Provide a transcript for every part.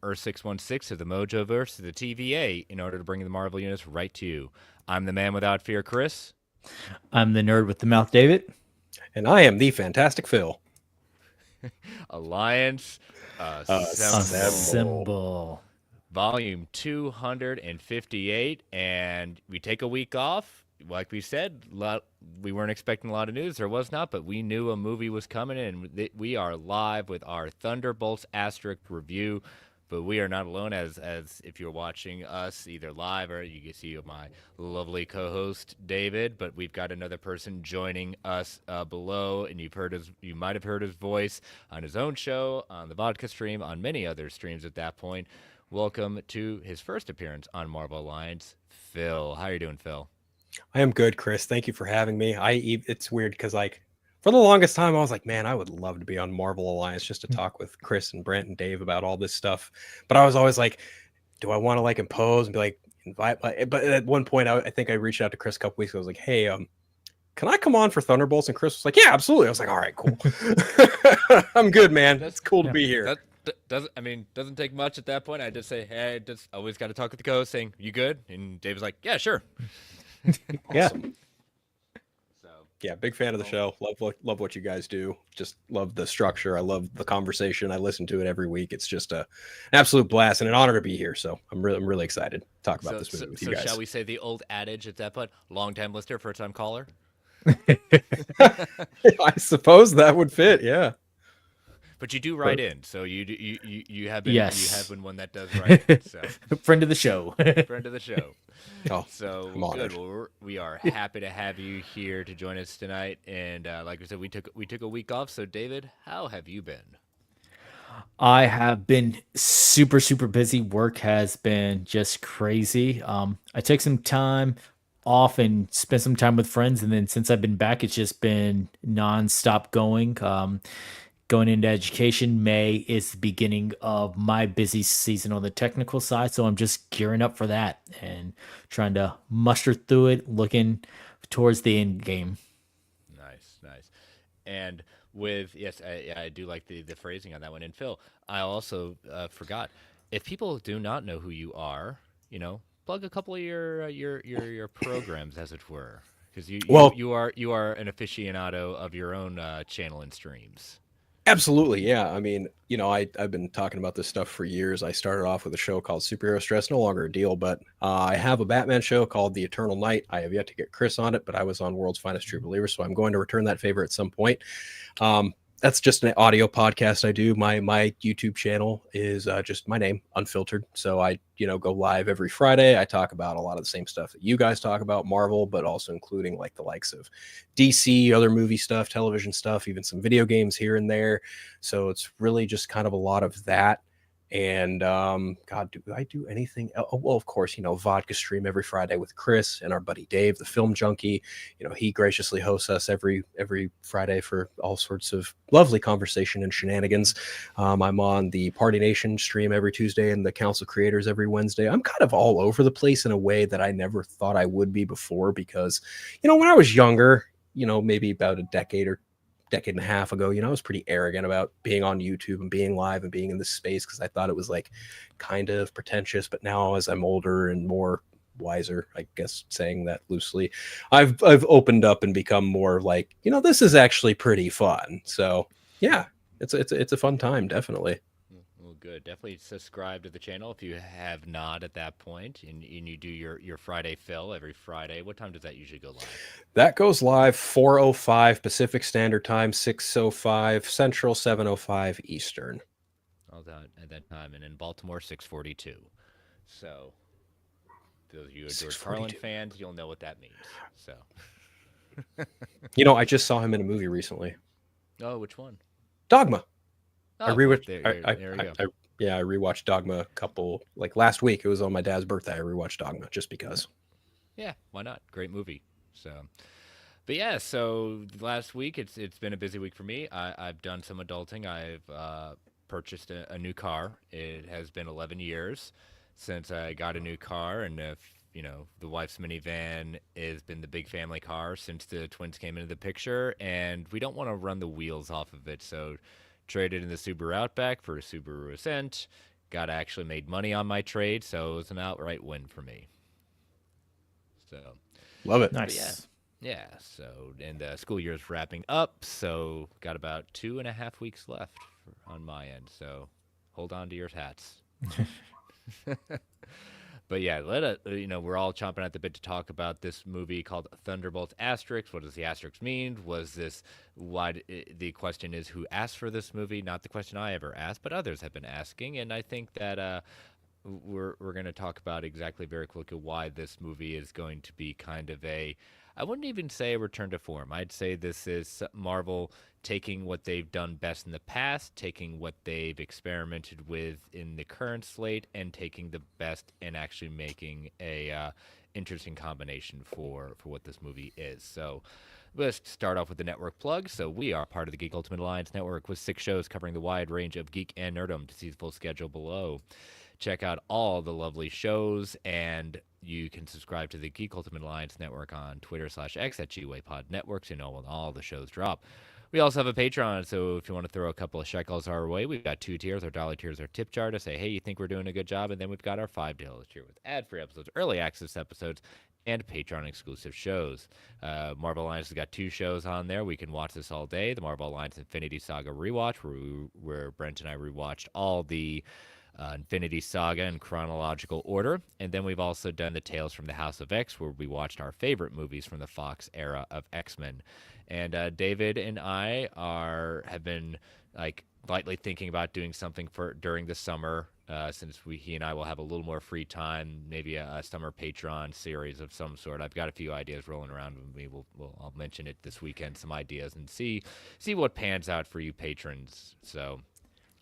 Earth 616 to the Mojoverse to the TVA in order to bring the Marvel Universe right to you. I'm the man without fear, Chris. I'm the nerd with the mouth, David. And I am the Fantastic Phil. Alliance Assemble. Assemble. Assemble. Volume 258, and we take a week off. Like we said, we weren't expecting a lot of news. There was not, but we knew a movie was coming, and we are live with our Thunderbolts asterisk review. But we are not alone, as if you're watching us either live or you can see my lovely co-host David. But we've got another person joining us below, and you might have heard his voice on his own show, on the vodka stream, on many other streams at that point. Welcome to his first appearance on Marvel Alliance, Phil. How are you doing, Phil? I am good, Chris. Thank you for having me. It's weird because for the longest time I was like, man, I would love to be on Marvel Alliance just to talk with Chris and Brent and Dave about all this stuff. But I was always like, do I want to impose and be like invite? But at one point, I think I reached out to Chris a couple weeks ago. I was like, hey, can I come on for Thunderbolts? And Chris was like, yeah, absolutely. I was like, all right, cool. I'm good, man. It's cool to be here. Doesn't take much at that point. I just say, hey, just always got to talk with the co-host, saying, you good? And Dave was like, yeah, sure. Yeah. So Yeah, big fan of the show. Love what you guys do. Just love the structure. I love the conversation. I listen to it every week. It's just an absolute blast and an honor to be here. So I'm really excited to talk about this movie with you guys. Shall we say the old adage at that point? Long-time listener, first-time caller. I suppose that would fit. Yeah. But you do write in, so you have been Yes. you have been one that does write in. So Friend of the show. friend of the show. Oh, So I'm honored. good. Well, we are happy to have you here to join us tonight. And like I said, we took a week off. So David, how have you been? I have been super, super busy. Work has been just crazy. I took some time off and spent some time with friends, and then since I've been back, it's just been nonstop going. Going into education, May is the beginning of my busy season on the technical side, so I'm just gearing up for that and trying to muster through it, looking towards the end game. Nice. And with yes, I do like the phrasing on that one. And Phil, I also forgot if people do not know who you are, plug a couple of your programs, as it were, because Well, you are an aficionado of your own channel and streams. absolutely. Yeah. I mean, I've been talking about this stuff for years. I started off with a show called Superhero Stress, no longer a deal, but I have a Batman show called The Eternal Night. I have yet to get Chris on it, but I was on World's Finest True Believer, so I'm going to return that favor at some point. That's just an audio podcast I do. My YouTube channel is just my name, unfiltered. So I go live every Friday. I talk about a lot of the same stuff that you guys talk about, Marvel, but also including like the likes of DC, other movie stuff, television stuff, even some video games here and there. So it's really just kind of a lot of that. And God, do I do anything else? Oh, well, of course, vodka stream every Friday with Chris and our buddy Dave, the film junkie. He graciously hosts us every Friday for all sorts of lovely conversation and shenanigans. I'm on the Party Nation stream every Tuesday and the Council Creators every Wednesday. I'm kind of all over the place in a way that I never thought I would be before, because when I was younger, maybe about a decade and a half ago, I was pretty arrogant about being on YouTube and being live and being in this space, because I thought it was like kind of pretentious. But now, as I'm older and more wiser, I guess, saying that loosely, I've opened up and become more like, this is actually pretty fun. So yeah, it's a fun time, definitely. Well, good. Definitely subscribe to the channel if you have not at that point, and you do your Friday fill every Friday. What time does that usually go live? That goes live 4:05 Pacific Standard Time, 6:05 Central, 7:05 Eastern. All that at that time, and in Baltimore, 6:42. So, those of you who are George Carlin 6:42. fans, you'll know what that means. So, I just saw him in a movie recently, oh, which one? Dogma. I Oh, rewatched. there we go. I rewatched Dogma a couple, like last week. It was on my dad's birthday. I rewatched Dogma just because. Yeah, why not? Great movie. So, but yeah, so last week it's been a busy week for me. I've done some adulting. I've purchased a new car. It has been 11 years since I got a new car, and if the wife's minivan has been the big family car since the twins came into the picture, and we don't want to run the wheels off of it, so traded in the Subaru Outback for a Subaru Ascent. got actually made money on my trade, so it was an outright win for me. So, Love it. but yeah. Nice. Yeah, so and the school year is wrapping up, so got about 2.5 weeks left on my end. So hold on to your hats. But yeah, we're all chomping at the bit to talk about this movie called Thunderbolts Asterix. What does the asterisk mean? Was this the question is who asked for this movie? Not the question I ever asked, but others have been asking, and I think that we're going to talk about exactly very quickly why this movie is going to be kind of I wouldn't even say a return to form. I'd say this is Marvel taking what they've done best in the past, taking what they've experimented with in the current slate, and taking the best and actually making a interesting combination for what this movie is. So let's start off with the network plug. So we are part of the Geek Ultimate Alliance Network with 6 shows covering the wide range of geek and nerdom. To see the full schedule below, check out all the lovely shows, and you can subscribe to the Geek Ultimate Alliance Network on Twitter/X at GWayPod Network so you know when all the shows drop. We also have a Patreon, so if you want to throw a couple of shekels our way, we've got 2 tiers. Our dollar tier is our tip jar to say, hey, you think we're doing a good job? And then we've got our $5 tier with ad-free episodes, early access episodes, and Patreon-exclusive shows. Marvel Alliance has got 2 shows on there. We can watch this all day. The Marvel Alliance Infinity Saga Rewatch, where Brent and I rewatched all the Infinity Saga in chronological order. And then we've also done the Tales from the House of X, where we watched our favorite movies from the Fox era of X-Men. And David and I have been like lightly thinking about doing something for during the summer, since he and I will have a little more free time, maybe a summer Patreon series of some sort. I've got a few ideas rolling around with me. I'll mention it this weekend, some ideas, and see what pans out for you patrons. So.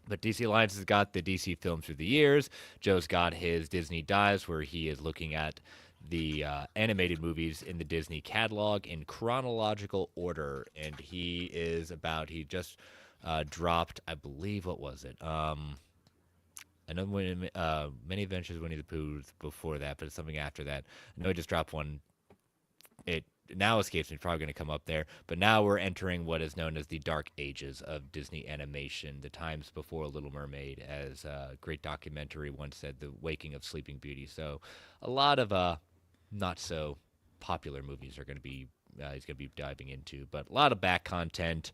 But DC Alliance has got the DC films through the years. Joe's got his Disney Dives, where he is looking at the animated movies in the Disney catalog in chronological order. And he just dropped, I believe, what was it? I know Many Adventures of Winnie the Pooh before that, but it's something after that. I know he just dropped one. It now escapes me, probably going to come up there, but now we're entering what is known as the dark ages of Disney animation, the times before Little Mermaid, as a great documentary once said, the waking of Sleeping Beauty. So a lot of not so popular movies are going to be he's going to be diving into, but a lot of back content.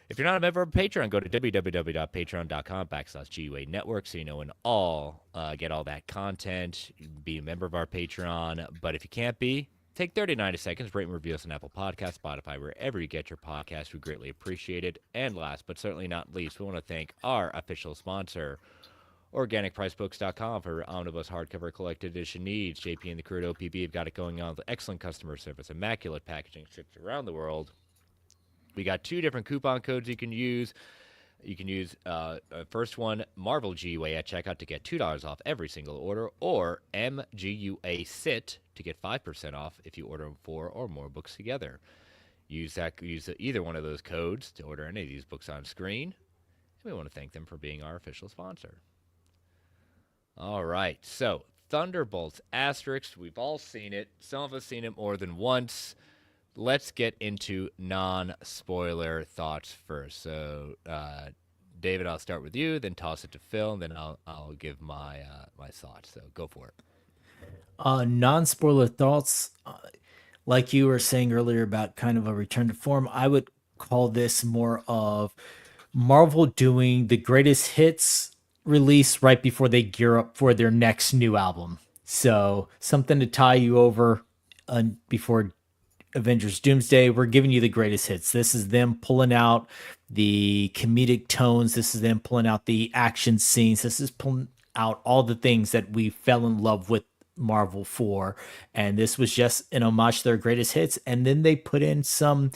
If you're not a member of Patreon, go to www.patreon.com/GUA Network so you know when get all that content. Be a member of our Patreon, but if you can't be, take 30 to 90 seconds, rate and review us on Apple Podcasts, Spotify, wherever you get your podcasts. We greatly appreciate it. And last but certainly not least, we want to thank our official sponsor, OrganicPriceBooks.com, for omnibus hardcover collected edition needs. JP and the crew at OPB have got it going on with excellent customer service, immaculate packaging, shipped around the world. We got 2 different coupon codes you can use. You can use first one, Marvel GUA at checkout to get $2 off every single order, or MGUA SIT to get 5% off if you order 4 or more books together. Use either one of those codes to order any of these books on screen. And we want to thank them for being our official sponsor. All right, so Thunderbolts Asterix, we've all seen it. Some of us seen it more than once. Let's get into non-spoiler thoughts first. So, David, I'll start with you, then toss it to Phil, and then I'll give my thoughts. So go for it. Non-spoiler thoughts, like you were saying earlier about kind of a return to form, I would call this more of Marvel doing the greatest hits release right before they gear up for their next new album. So something to tie you over before Avengers Doomsday. We're giving you the greatest hits. This is them pulling out the comedic tones. This is them pulling out the action scenes. This is pulling out all the things that we fell in love with Marvel for. And this was just an homage to their greatest hits. And then they put in some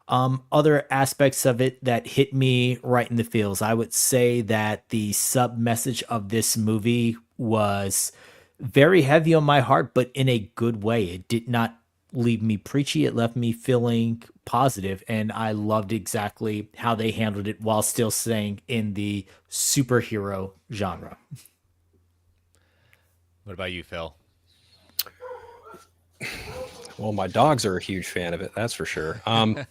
other aspects of it that hit me right in the feels. I would say that the sub message of this movie was very heavy on my heart, but in a good way. It did not leave me preachy. It left me feeling positive, and I loved exactly how they handled it while still staying in the superhero genre. What about you, Phil? Well, my dogs are a huge fan of it, that's for sure. That's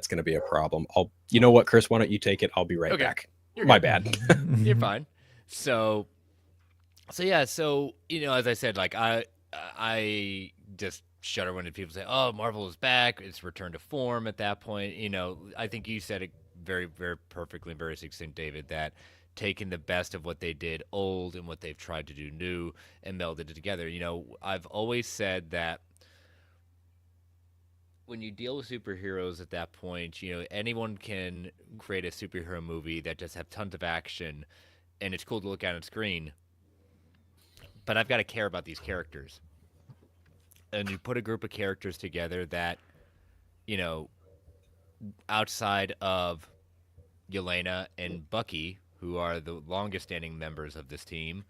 going to be a problem. You know what, Chris? Why don't you take it? I'll be right back. You're My good. bad. You're fine. So, yeah. So as I said, like I just shudder when people say, "Oh, Marvel is back. It's returned to form." At that point, I think you said it very, very perfectly, and very succinct, David. That taking the best of what they did old and what they've tried to do new and melded it together. I've always said that when you deal with superheroes at that point, anyone can create a superhero movie that just have tons of action and it's cool to look at on screen. But I've got to care about these characters. And you put a group of characters together that, you know, outside of Yelena and Bucky, who are the longest standing members of this team,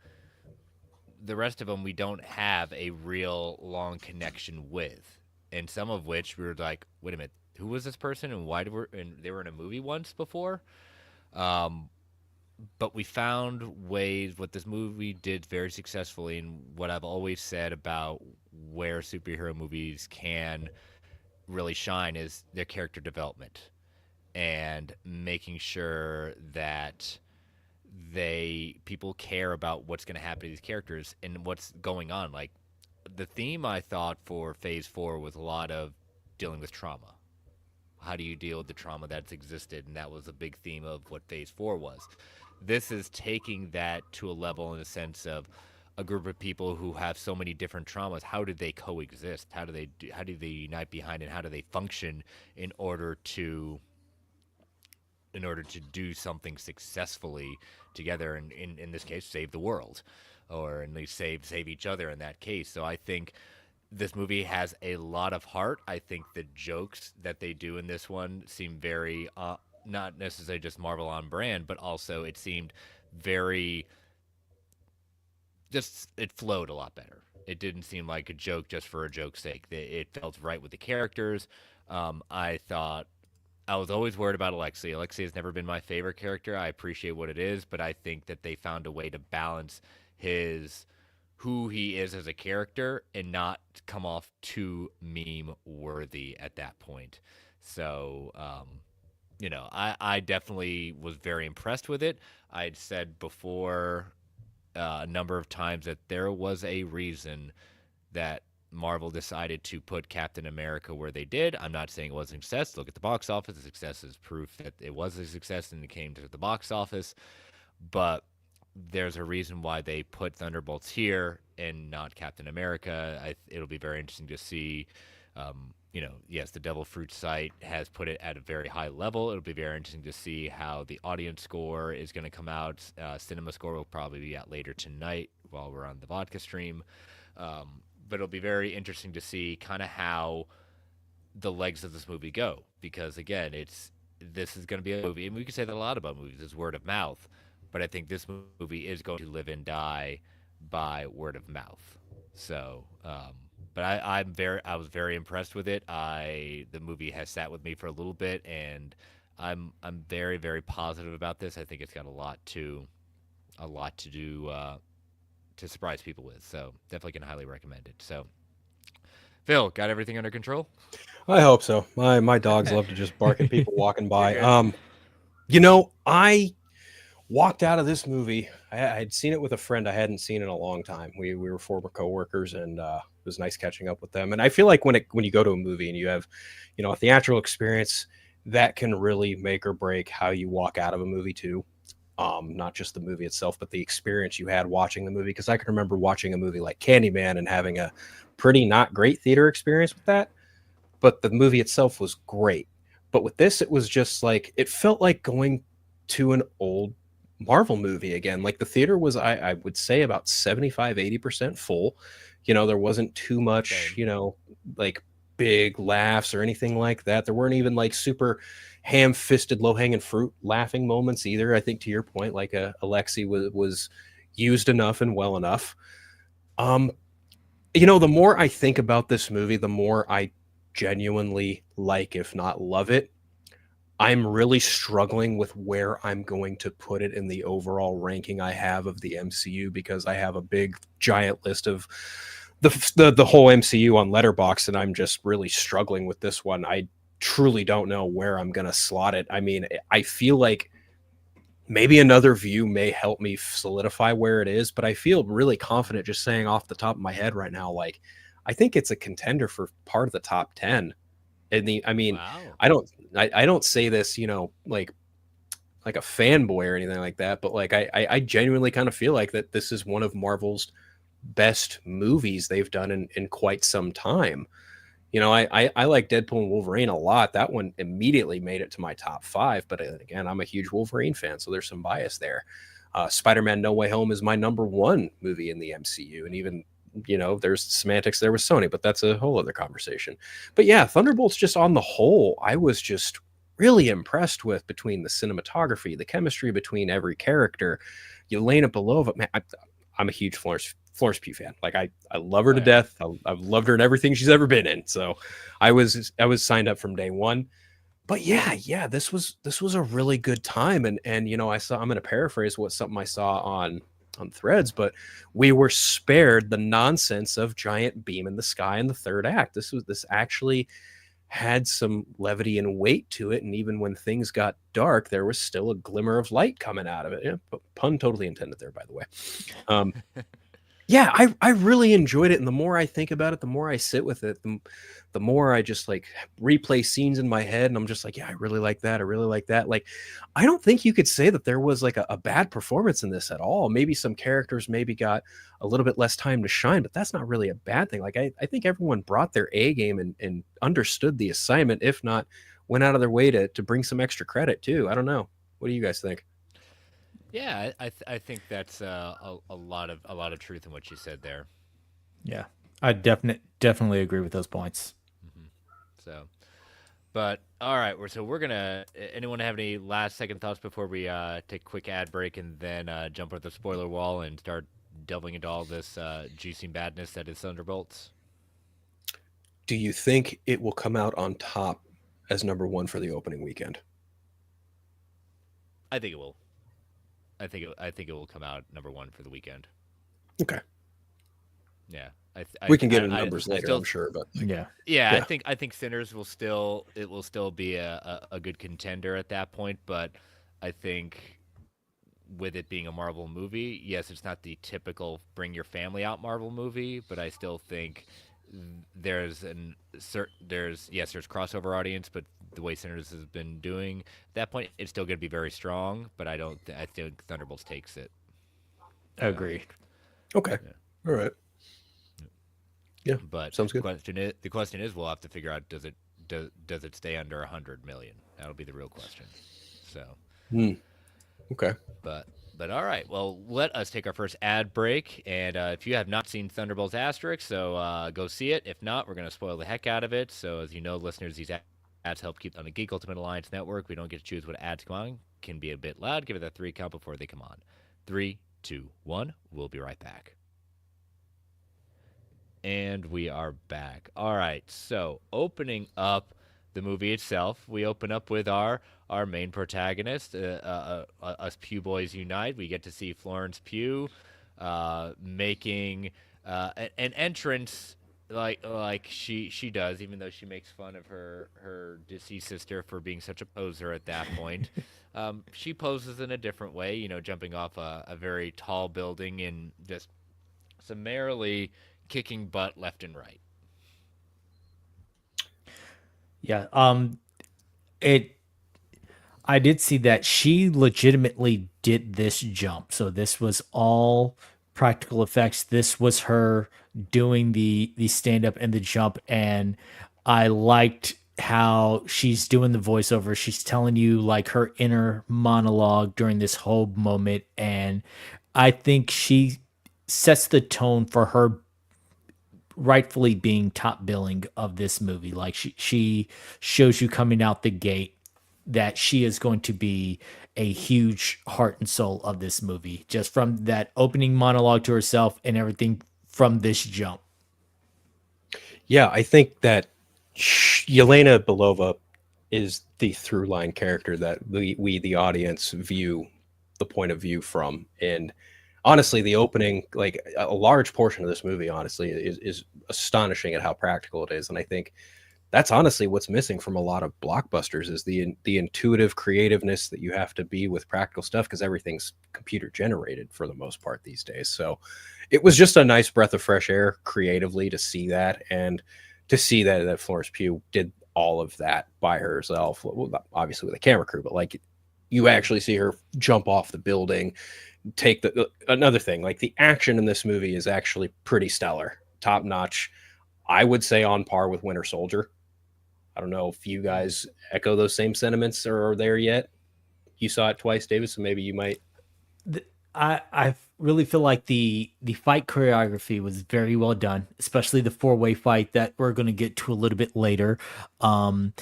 the rest of them we don't have a real long connection with. And some of which we were like, wait a minute, who was this person and why and they were in a movie once before? Um, but we found ways what this movie did very successfully, and what I've always said about where superhero movies can really shine is their character development and making sure that people care about what's going to happen to these characters and what's going on. Like the theme I thought for Phase 4 was a lot of dealing with trauma. How do you deal with the trauma that's existed? And that was a big theme of what Phase 4 was. This is taking that to a level in the sense of a group of people who have so many different traumas. How do they coexist? How do they unite behind it? How do they function in order to do something successfully together, and in this case save the world, or at least save each other in that case. So I think this movie has a lot of heart. I think the jokes that they do in this one seem very not necessarily just Marvel on brand, but also it seemed very it flowed a lot better. It didn't seem like a joke just for a joke's sake. It felt right with the characters. I thought I was always worried about Alexei. Alexei has never been my favorite character. I appreciate what it is, but I think that they found a way to balance who he is as a character and not come off too meme worthy at that point. So, I definitely was very impressed with it. I'd said before a number of times that there was a reason that Marvel decided to put Captain America where they did. I'm not saying it wasn't a success. Look at the box office. The success is proof that it was a success and it came to the box office. But there's a reason why they put Thunderbolts here and not Captain America. It'll be very interesting to see. Yes, the Devil Fruit site has put it at a very high level. It'll be very interesting to see how the audience score is going to come out. Cinema score will probably be out later tonight while we're on the vodka stream. But it'll be very interesting to see kind of how the legs of this movie go, because again, this is going to be a movie, and we can say that a lot about movies, is word of mouth, but I think this movie is going to live and die by word of mouth. So, but I was very impressed with it. The movie has sat with me for a little bit, and I'm very, very positive about this. I think it's got a lot to do. To surprise people with, so definitely can highly recommend it. So, Phil, got everything under control? I hope so. My dogs love to just bark at people walking by. I walked out of this movie. I had seen it with a friend I hadn't seen in a long time. We were former coworkers, and it was nice catching up with them. And I feel like when you go to a movie and you have, a theatrical experience, that can really make or break how you walk out of a movie too. Not just the movie itself, but the experience you had watching the movie. Because I can remember watching a movie like Candyman and having a pretty not great theater experience with that. But the movie itself was great. But with this, it was just like, it felt like going to an old Marvel movie again. Like the theater was, I would say, about 75-80% full. There wasn't too much, like big laughs or anything like that. There weren't even like super ham-fisted low-hanging fruit laughing moments either. I think to your point, like Alexei was used enough and well enough. The more I think about this movie, the more I genuinely like, if not love it. I'm really struggling with where I'm going to put it in the overall ranking I have of the MCU, because I have a big giant list of the whole MCU on Letterboxd, and I'm just really struggling with this one. I truly don't know where I'm going to slot it. I mean, I feel like maybe another view may help me solidify where it is, but I feel really confident just saying off the top of my head right now, like I think it's a contender for part of the top 10. And I mean, Wow. I don't say this, like a fanboy or anything like that, but like I genuinely kind of feel like that this is one of Marvel's best movies they've done in quite some time. I like Deadpool and Wolverine a lot. That one immediately made it to my top 5, but again, I'm a huge Wolverine fan, so there's some bias there. Spider-Man No Way Home is my number 1 movie in the MCU, and even there's semantics there with Sony, but that's a whole other conversation. But yeah, Thunderbolts, just on the whole, I was just really impressed with, between the cinematography, the chemistry between every character. Yelena Belova, man, I'm a huge Florence Pugh fan. Like I love her to death. I've loved her in everything she's ever been in. So I was signed up from day one. But yeah, this was a really good time. And I'm going to paraphrase something I saw on Threads, but we were spared the nonsense of giant beam in the sky in the third act. This actually had some levity and weight to it, and even when things got dark, there was still a glimmer of light coming out of it. Yeah, pun totally intended there, by the way. Yeah, I really enjoyed it, and the more I think about it, the more I sit with it, the more I just like replay scenes in my head, and I'm just like, yeah, I really like that. I really like that. Like, I don't think you could say that there was like a bad performance in this at all. Maybe some characters maybe got a little bit less time to shine, but that's not really a bad thing. Like, I think everyone brought their A game and understood the assignment, if not went out of their way to bring some extra credit too. I don't know. What do you guys think? Yeah, I think that's a lot of truth in what you said there. Yeah, I definitely agree with those points. Hmm. So, but all right, we're gonna. Anyone have any last second thoughts before we take a quick ad break and then jump over the spoiler wall and start delving into all this juicy badness that is Thunderbolts? Do you think it will come out on top as number 1 for the opening weekend? I think it will. I think it will come out number 1 for the weekend. Okay. Yeah, we can get into numbers later, I'm sure, but yeah. I think Sinners will still be a good contender at that point, but I think with it being a Marvel movie, yes, it's not the typical bring your family out Marvel movie, but I still think there's crossover audience, but the way Sinners has been doing at that point, it's still going to be very strong. But I think Thunderbolts takes it. Agreed. Okay. Yeah. All right. Yeah. But sounds good. The question is, we'll have to figure out does it stay under 100 million? That'll be the real question. So. Okay. But all right. Well, let us take our first ad break. And if you have not seen Thunderbolts Asterisk, so go see it. If not, we're going to spoil the heck out of it. So as you know, listeners, these ads help keep on the Geek Ultimate Alliance Network. We don't get to choose what ads come on. Can be a bit loud. Give it that 3 count before they come on. 3, 2, 1. We'll be right back. And we are back. All right. So opening up the movie itself, we open up with our main protagonist, us Pugh boys unite. We get to see Florence Pugh making an entrance like she does, even though she makes fun of her deceased sister for being such a poser at that point. She poses in a different way, jumping off a very tall building and just summarily kicking butt left and right. Yeah. I did see that she legitimately did this jump. So this was all practical effects. This was her doing the stand up and the jump, and I liked how she's doing the voiceover. She's telling you like her inner monologue during this whole moment, and I think she sets the tone for her rightfully being top billing of this movie. Like she shows you coming out the gate that she is going to be a huge heart and soul of this movie, just from that opening monologue to herself and everything from this jump. Yeah, I think that Yelena Belova is the through line character that we the audience view the point of view from. And honestly, the opening, like a large portion of this movie, honestly, is astonishing at how practical it is. And I think that's honestly what's missing from a lot of blockbusters is the intuitive creativeness that you have to be with practical stuff, because everything's computer generated for the most part these days. So it was just a nice breath of fresh air creatively to see that, and to see that Florence Pugh did all of that by herself. Well, obviously with a camera crew, but like you actually see her jump off the building, take the another thing, like the action in this movie is actually pretty stellar, top notch. I would say on par with Winter Soldier. I don't know if you guys echo those same sentiments or are there yet. You saw it twice, David, so maybe you might. I really feel like the fight choreography was very well done, especially the four-way fight that we're going to get to a little bit later. Um,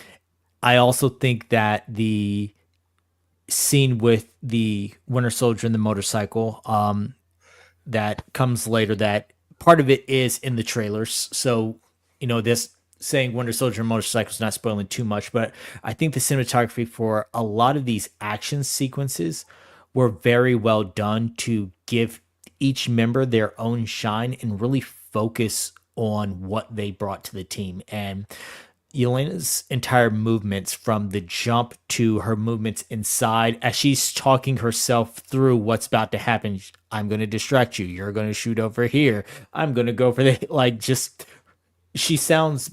I also think that the scene with the Winter Soldier and the motorcycle, that comes later, that part of it is in the trailers. So, this saying Winter Soldier and motorcycle is not spoiling too much, but I think the cinematography for a lot of these action sequences were very well done to give each member their own shine and really focus on what they brought to the team. And Yelena's entire movements, from the jump to her movements inside, as she's talking herself through what's about to happen. I'm going to distract you. You're going to shoot over here. I'm going to go for the, like, just, she sounds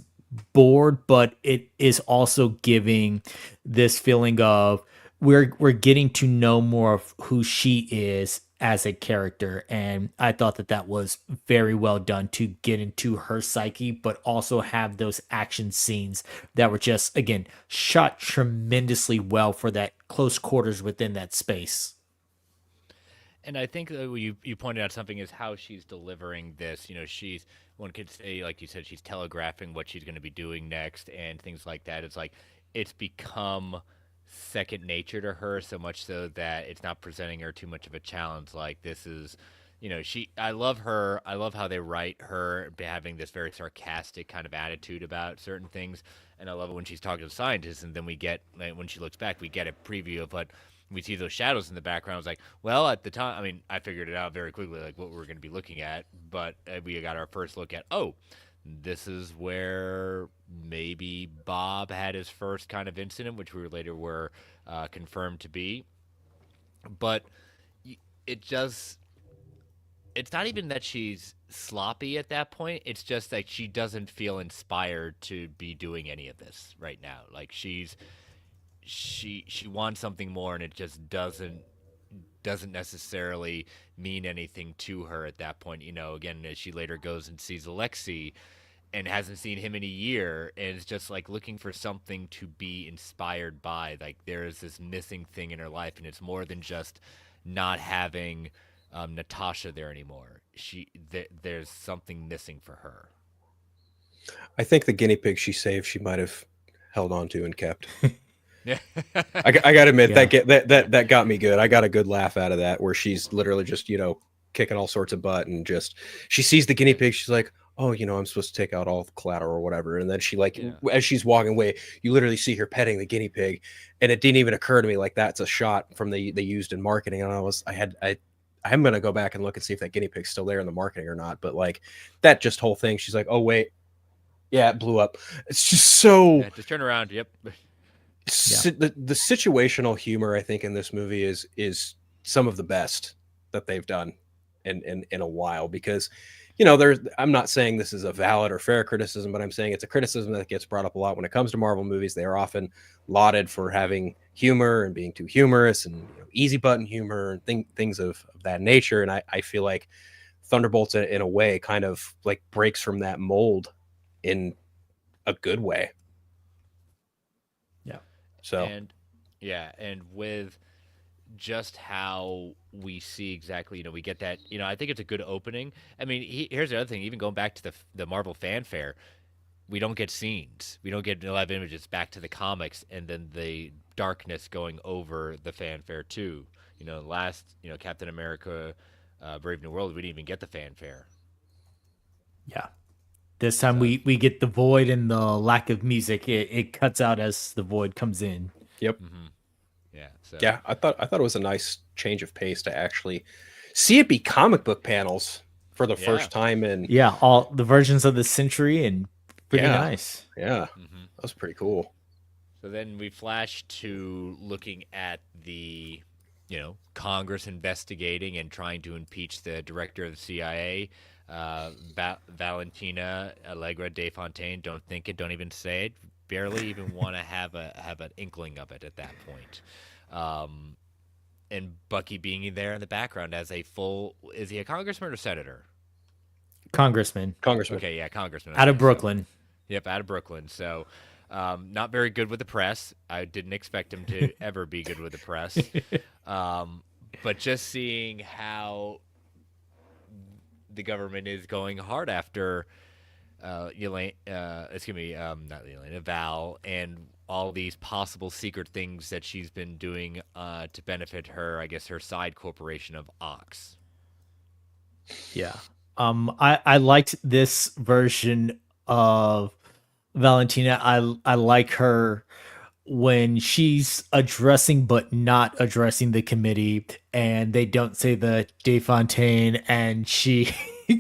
bored, but it is also giving this feeling of we're getting to know more of who she is as a character. And I thought that that was very well done to get into her psyche, but also have those action scenes that were just, again, shot tremendously well for that close quarters within that space. And I think you pointed out something is how she's delivering this. She's, one could say, like you said, she's telegraphing what she's going to be doing next and things like that. It's like it's become second nature to her, so much so that it's not presenting her too much of a challenge. Like, this is, I love her. I love how they write her having this very sarcastic kind of attitude about certain things. And I love it when she's talking to scientists, and then we get, like, when she looks back, we get a preview of what we see, those shadows in the background. I was like, well, at the time, I mean, I figured it out very quickly, like what we're going to be looking at. But we got our first look at, oh, this is where maybe Bob had his first kind of incident, which we later were confirmed to be. But it just, it's not even that she's sloppy at that point. It's just that she doesn't feel inspired to be doing any of this right now. Like, she wants something more, and it just doesn't necessarily mean anything to her at that point. Again, as she later goes and sees Alexei and hasn't seen him in a year, and it's just like looking for something to be inspired by. Like, there is this missing thing in her life, and it's more than just not having Natasha there anymore. There's something missing for her. I think the guinea pig she saved, she might have held on to and kept. Yeah. I got to admit, Yeah. that got me good. I got a good laugh out of that, where she's literally just, kicking all sorts of butt, and just, she sees the guinea pig. She's like, oh, I'm supposed to take out all the collateral or whatever. And then she, like, Yeah. as she's walking away, you literally see her petting the guinea pig. And it didn't even occur to me, like, that's a shot from they used in marketing. And I'm going to go back and look and see if that guinea pig's still there in the marketing or not. But like, that just whole thing, she's like, oh wait, yeah, it blew up. It's just so, Yeah, just turn around. Yep. the situational humor, I think, in this movie is some of the best that they've done in a while. Because I'm not saying this is a valid or fair criticism, but I'm saying it's a criticism that gets brought up a lot when it comes to Marvel movies. They are often lauded for having humor and being too humorous, and easy button humor and things of that nature. And I feel like Thunderbolts, in a way, kind of like breaks from that mold in a good way. Yeah. So, And yeah, and with just how we see exactly, we get that, I think it's a good opening. I mean, here's the other thing, even going back to the Marvel fanfare, we don't get scenes. We don't get live images back to the comics, and then the darkness going over the fanfare too. Last, Captain America, Brave New World, we didn't even get the fanfare. Yeah. This time we get the void and the lack of music. It cuts out as the void comes in. yep. Mm-hmm. Yeah. So. Yeah, I thought it was a nice change of pace to actually see it be comic book panels for the first time in. Yeah, all the versions of the century, and Pretty Yeah, nice. yeah, Hmm. that was pretty cool. So then we flash to looking at the, Congress investigating and trying to impeach the director of the CIA, Valentina Allegra de Fontaine. Don't think it. Don't even say it. Barely even want to have an inkling of it at that point. Um, and Bucky being there in the background as a full. Is he a congressman or senator? Congressman Congressman. Okay, yeah, congressman. out of Okay, so Brooklyn. yep, out of Brooklyn. So, not very good with the press. I didn't expect him to ever be good with the press. Um, but just seeing how the government is going hard after Elaine, excuse me, not Elaine, Val, and all these possible secret things that she's been doing to benefit her, I guess, her side corporation of Ox. Yeah. I liked this version of Valentina. I like her when she's addressing but not addressing the committee, and they don't say the Defontaine, and she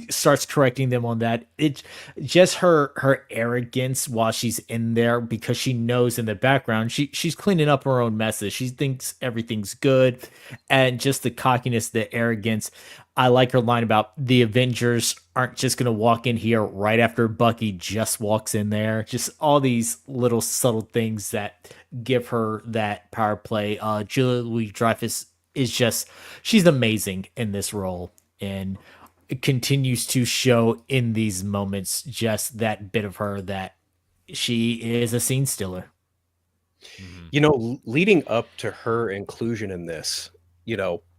starts correcting them on that. It's just her arrogance while she's in there, because she knows in the background she's cleaning up her own messes. She thinks everything's good, and just the cockiness, the arrogance. I like her line about the Avengers aren't just gonna walk in here right after Bucky just walks in there. Just all these little subtle things that give her that power play. Julia Louis-Dreyfus is just, she's amazing in this role, and it continues to show in these moments just that bit of her that she is a scene stealer. Mm-hmm. Leading up to her inclusion in this,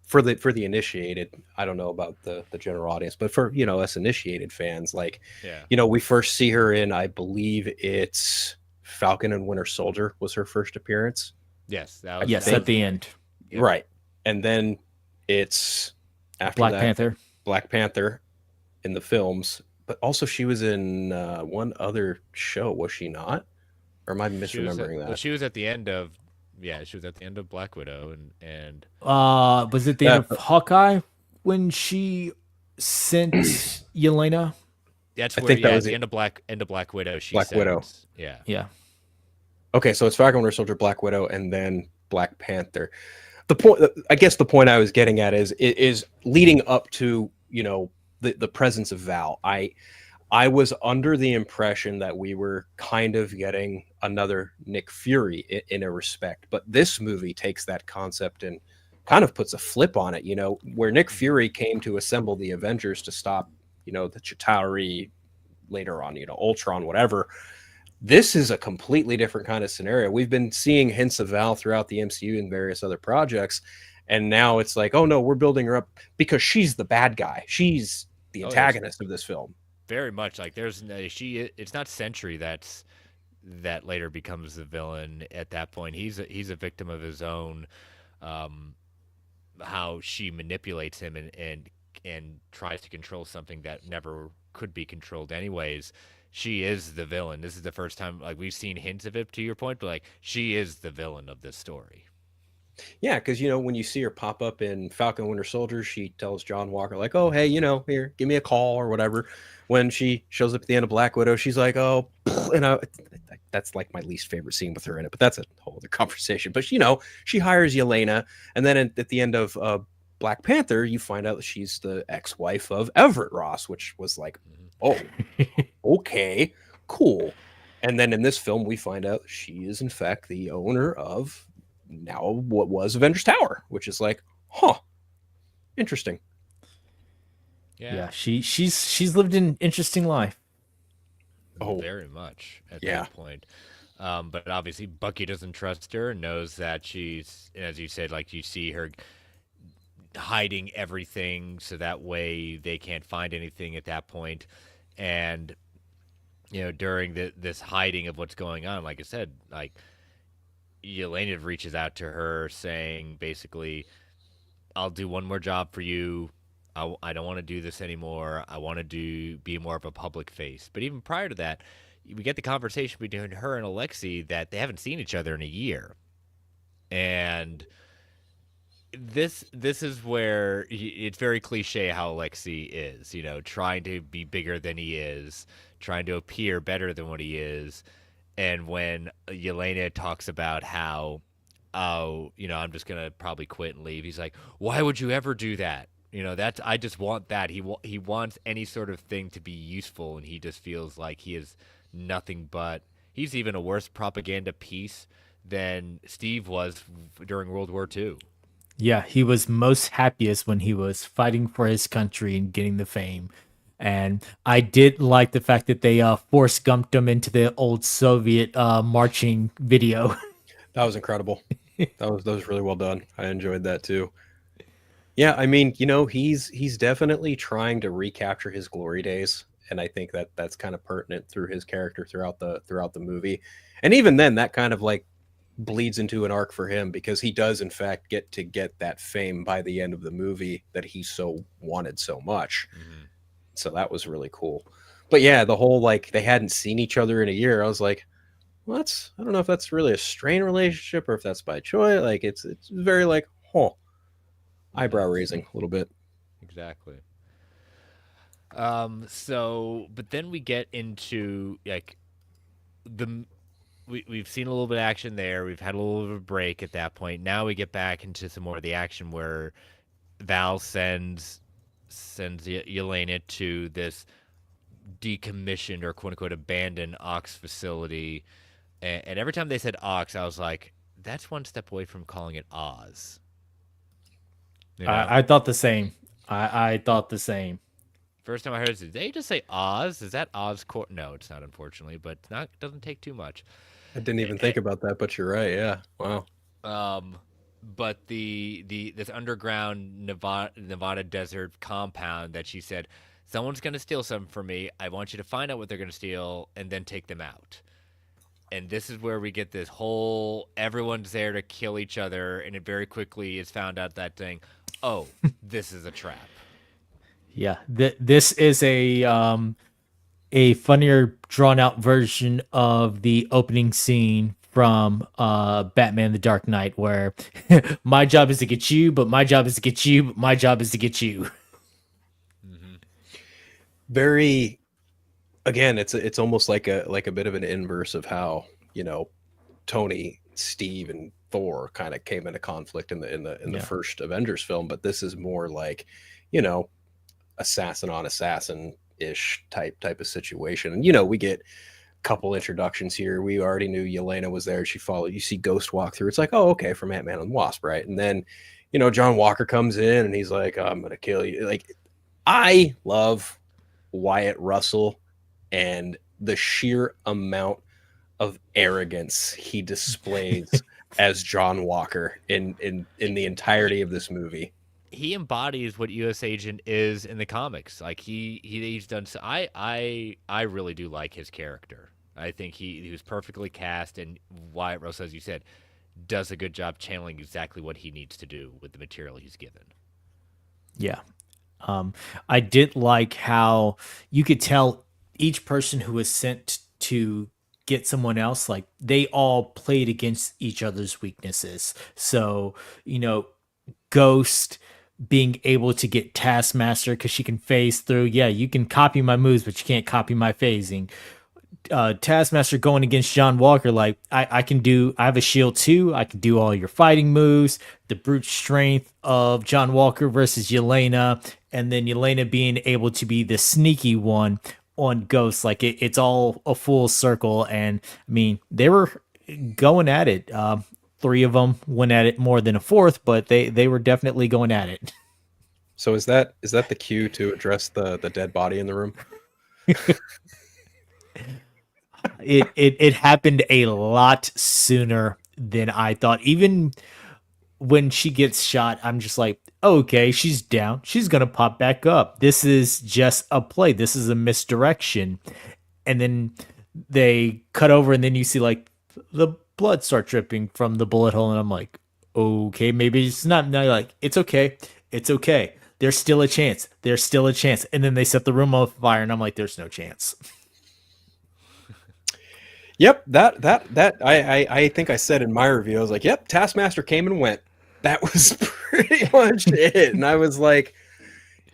for the initiated, I don't know about the general audience, but for us initiated fans, like, Yeah. we first see her in, I believe it's Falcon and Winter Soldier was her first appearance. Yes, I Yes, that at was the the end. yep. Right. And then it's after Black that Panther. Black Panther in the films, but also she was in one other show, was she not? Or am I misremembering that? She was at the end of she was at the end of Black Widow and Was it the end of Hawkeye when she sent Yelena? that's I where think that at was the it. end of Black Widow she Black Widow. sends yeah. Yeah. Okay, so it's Falcon Winter Soldier, Black Widow, and then Black Panther. The point, I guess, the point I was getting at is leading up to the presence of Val. I was under the impression that we were kind of getting another Nick Fury in a respect, but this movie takes that concept and kind of puts a flip on it. Where Nick Fury came to assemble the Avengers to stop the Chitauri, later on Ultron, whatever. This is a completely different kind of scenario. We've been seeing hints of Val throughout the MCU and various other projects, and now it's like, oh no, we're building her up because she's the bad guy. She's the Oh, there's antagonist of this film. very much like it's not Sentry that later becomes the villain at that point. He's a victim of his own how she manipulates him and tries to control something that never could be controlled anyways. She is the villain. This is the first time like we've seen hints of it to your point, but like she is the villain of this story. Yeah, because when you see her pop up in Falcon Winter Soldier, she tells John Walker like, "Oh, hey, here, give me a call or whatever." When she shows up at the end of Black Widow, she's like, "Oh," that's like my least favorite scene with her in it, but that's a whole other conversation. But she hires Yelena, and then at the end of Black Panther, you find out that she's the ex-wife of Everett Ross, which was like, oh, okay, cool. And then in this film, we find out she is in fact the owner of now what was Avengers Tower, which is like, huh, interesting. Yeah, she's lived an interesting life. Oh, very much at yeah. that point. But obviously, Bucky doesn't trust her and knows that she's, as you said, like you see her hiding everything so that way they can't find anything at that point. And, during this hiding of what's going on, like I said, like Yelena reaches out to her saying basically, I'll do one more job for you. I don't want to do this anymore. I want to be more of a public face. But even prior to that, we get the conversation between her and Alexei that they haven't seen each other in a year. And this is where it's very cliche how Alexei is, trying to be bigger than he is, trying to appear better than what he is. And when Yelena talks about how, oh, I'm just gonna probably quit and leave, he's like, why would you ever do that? That's I just want that. He wants any sort of thing to be useful, and he just feels like he is nothing but. He's even a worse propaganda piece than Steve was during World War II. Yeah, he was most happiest when he was fighting for his country and getting the fame. And I did like the fact that they force gumped him into the old Soviet marching video. That was incredible. That was really well done. I enjoyed that too. Yeah, I mean, he's definitely trying to recapture his glory days, and I think that that's kind of pertinent through his character throughout the movie. And even then, that kind of like bleeds into an arc for him because he does in fact get that fame by the end of the movie that he so wanted so much. Mm-hmm. So that was really cool. But yeah, the whole like they hadn't seen each other in a year. I was like, well, I don't know if that's really a strained relationship or if that's by choice. Like it's very like, eyebrow raising a little bit. Exactly. But then we get into like we've seen a little bit of action there. We've had a little bit of a break at that point. Now we get back into some more of the action where Val sends Yelena to this decommissioned or quote unquote abandoned Ox facility. And every time they said Ox, I was like, that's one step away from calling it Oz. I thought the same. I thought the same. First time I heard it, did they just say Oz? Is that Oz? No, it's not, unfortunately, but doesn't take too much. I didn't even think about that, but you're right. Yeah. Wow. But this underground Nevada desert compound that she said, someone's gonna steal something from me. I want you to find out what they're gonna steal and then take them out. And this is where we get this whole everyone's there to kill each other, and it very quickly is found out that thing. Oh, this is a trap. Yeah, this is a funnier, drawn out version of the opening scene from Batman: The Dark Knight, where my job is to get you, but my job is to get you, but my job is to get you. Mm-hmm. Very. Again, it's almost like a bit of an inverse of how Tony, Steve, and Thor kind of came into conflict in the first Avengers film, but this is more like assassin on assassin ish type of situation. And we get a couple introductions here. We already knew Yelena was there. She followed. You see Ghost walk through. It's like, oh, okay, from Ant-Man and the Wasp, right? And then John Walker comes in and he's like, I'm gonna kill you. Like, I love Wyatt Russell and the sheer amount of arrogance he displays as John Walker in the entirety of this movie. He embodies what U.S. Agent is in the comics. Like he's done. So I really do like his character. I think he was perfectly cast, and Wyatt Russell, as you said, does a good job channeling exactly what he needs to do with the material he's given. Yeah. I did like how you could tell each person who was sent to get someone else, like they all played against each other's weaknesses. So, Ghost being able to get Taskmaster because she can phase through. Yeah, you can copy my moves, but you can't copy my phasing. Taskmaster going against John Walker, like I have a shield too. I can do all your fighting moves. The brute strength of John Walker versus Yelena, and then Yelena being able to be the sneaky one on Ghost. Like it's all a full circle. And I mean, they were going at it. Three of them went at it more than a fourth, but they were definitely going at it. So is that the cue to address the dead body in the room? It happened a lot sooner than I thought. Even when she gets shot, I'm just like, okay, she's down. She's gonna pop back up. This is just a play. This is a misdirection. And then they cut over, and then you see like the blood start dripping from the bullet hole, and I'm like, okay, maybe it's not. Now you're like, it's okay. It's okay. There's still a chance. There's still a chance. And then they set the room on fire, and I'm like, there's no chance. Yep, that I think I said in my review, I was like, yep, Taskmaster came and went. That was pretty much it. And I was like,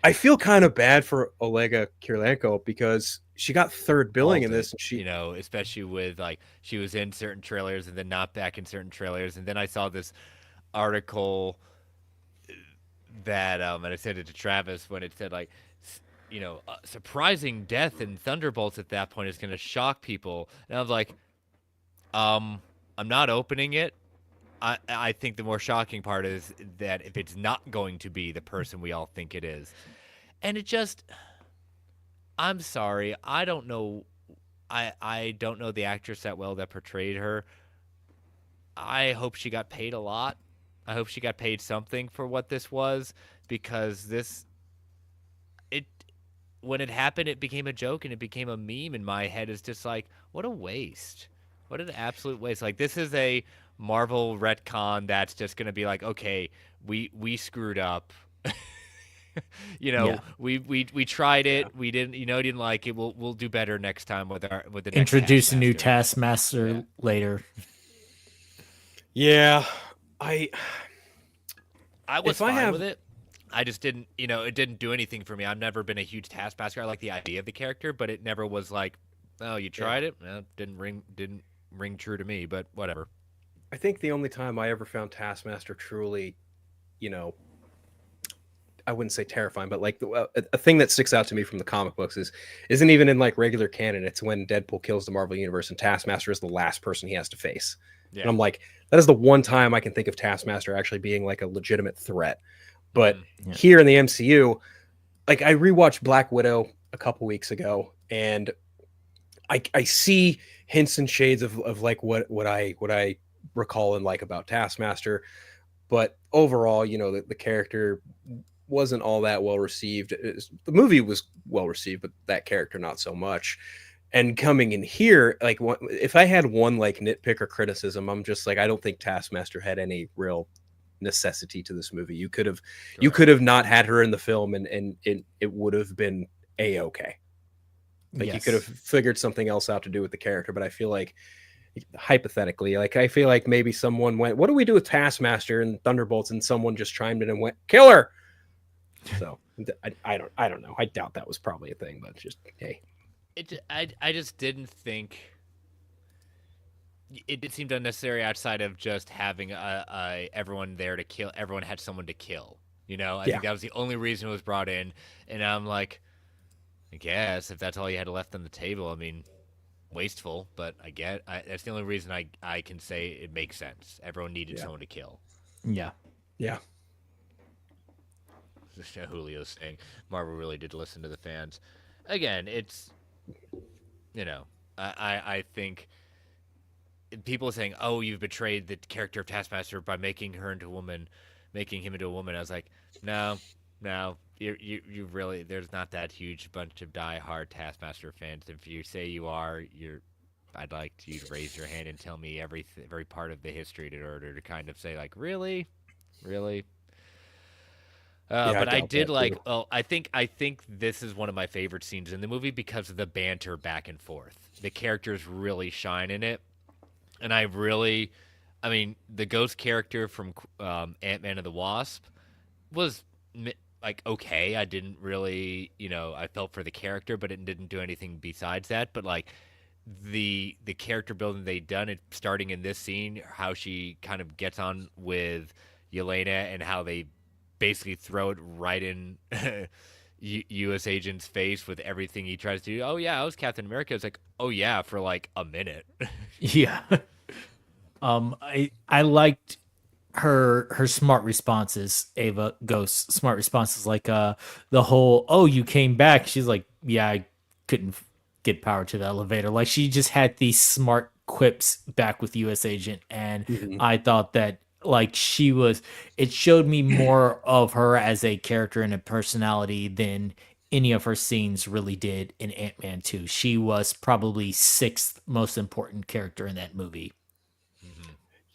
I feel kind of bad for Olega Kurylenko because she got third billing in this, and you know, especially with like she was in certain trailers and then not back in certain trailers. And then I saw this article that and I said it to Travis when it said like you know, surprising death in Thunderbolts at that point is going to shock people. And I was like, I'm not opening it. I think the more shocking part is that if it's not going to be the person we all think it is. And it just, I'm sorry, I don't know. I don't know the actress that well that portrayed her. I hope she got paid a lot. I hope she got paid something for what this was, because it when it happened, it became a joke and it became a meme in my head. It's just like, what a waste. What an absolute waste. Like, this is a Marvel retcon that's just going to be like, okay, we screwed up. You know, Yeah. we tried it. We didn't like it. We'll do better next time with the next Introduce a new Taskmaster. Taskmaster later. Yeah, I was if I fine have- with it. I just didn't, it didn't do anything for me. I've never been a huge Taskmaster. I like the idea of the character, but it never was like, oh, you tried it? Well, didn't ring true to me, but whatever. I think the only time I ever found Taskmaster truly, you know, I wouldn't say terrifying, but like a thing that sticks out to me from the comic books isn't even in like regular canon. It's when Deadpool kills the Marvel Universe and Taskmaster is the last person he has to face. Yeah. And I'm like, that is the one time I can think of Taskmaster actually being like a legitimate threat. But here in the MCU, like I rewatched Black Widow a couple weeks ago, and I see hints and shades of like what I recall and like about Taskmaster. But overall, you know, the character wasn't all that well received. The movie was well received, but that character not so much. And coming in here, like if I had one like nitpick or criticism, I'm just like, I don't think Taskmaster had any real necessity to this movie. You could have not had her in the film, and it would have been a-okay. Like you could have figured something else out to do with the character. But I feel like, hypothetically, like I feel like maybe someone went, what do we do with Taskmaster and Thunderbolts, and someone just chimed in and went, kill her. So I don't know. I doubt that was probably a thing, but just hey. I just didn't think it seemed unnecessary outside of just having everyone there to kill. Everyone had someone to kill. You know, I think that was the only reason it was brought in. And I'm like, I guess if that's all you had left on the table, I mean, wasteful. But that's the only reason I can say it makes sense. Everyone needed someone to kill. Yeah. Yeah. Julio's saying Marvel really did listen to the fans. Again, it's, I think people saying, oh, you've betrayed the character of Taskmaster by making him into a woman. I was like, no, you really, there's not that huge bunch of die-hard Taskmaster fans. If you say you are, I'd like you to raise your hand and tell me every part of the history in order to kind of say like, really. But I did like. Well, I think this is one of my favorite scenes in the movie because of the banter back and forth. The characters really shine in it, and I mean, the Ghost character from Ant-Man and the Wasp was like okay. I didn't really, I felt for the character, but it didn't do anything besides that. But like the character building they done it starting in this scene, how she kind of gets on with Yelena and how they basically throw it right in U.S. Agent's face with everything he tries to do. Oh yeah, I was Captain America. It's like, oh yeah, for like a minute. Yeah. I liked her smart responses. Ava Ghost's smart responses, like the whole, oh, you came back. She's like, yeah, I couldn't get power to the elevator. Like she just had these smart quips back with U.S. Agent, and I thought that like it showed me more of her as a character and a personality than any of her scenes really did in Ant-Man 2. She was probably 6th most important character in that movie.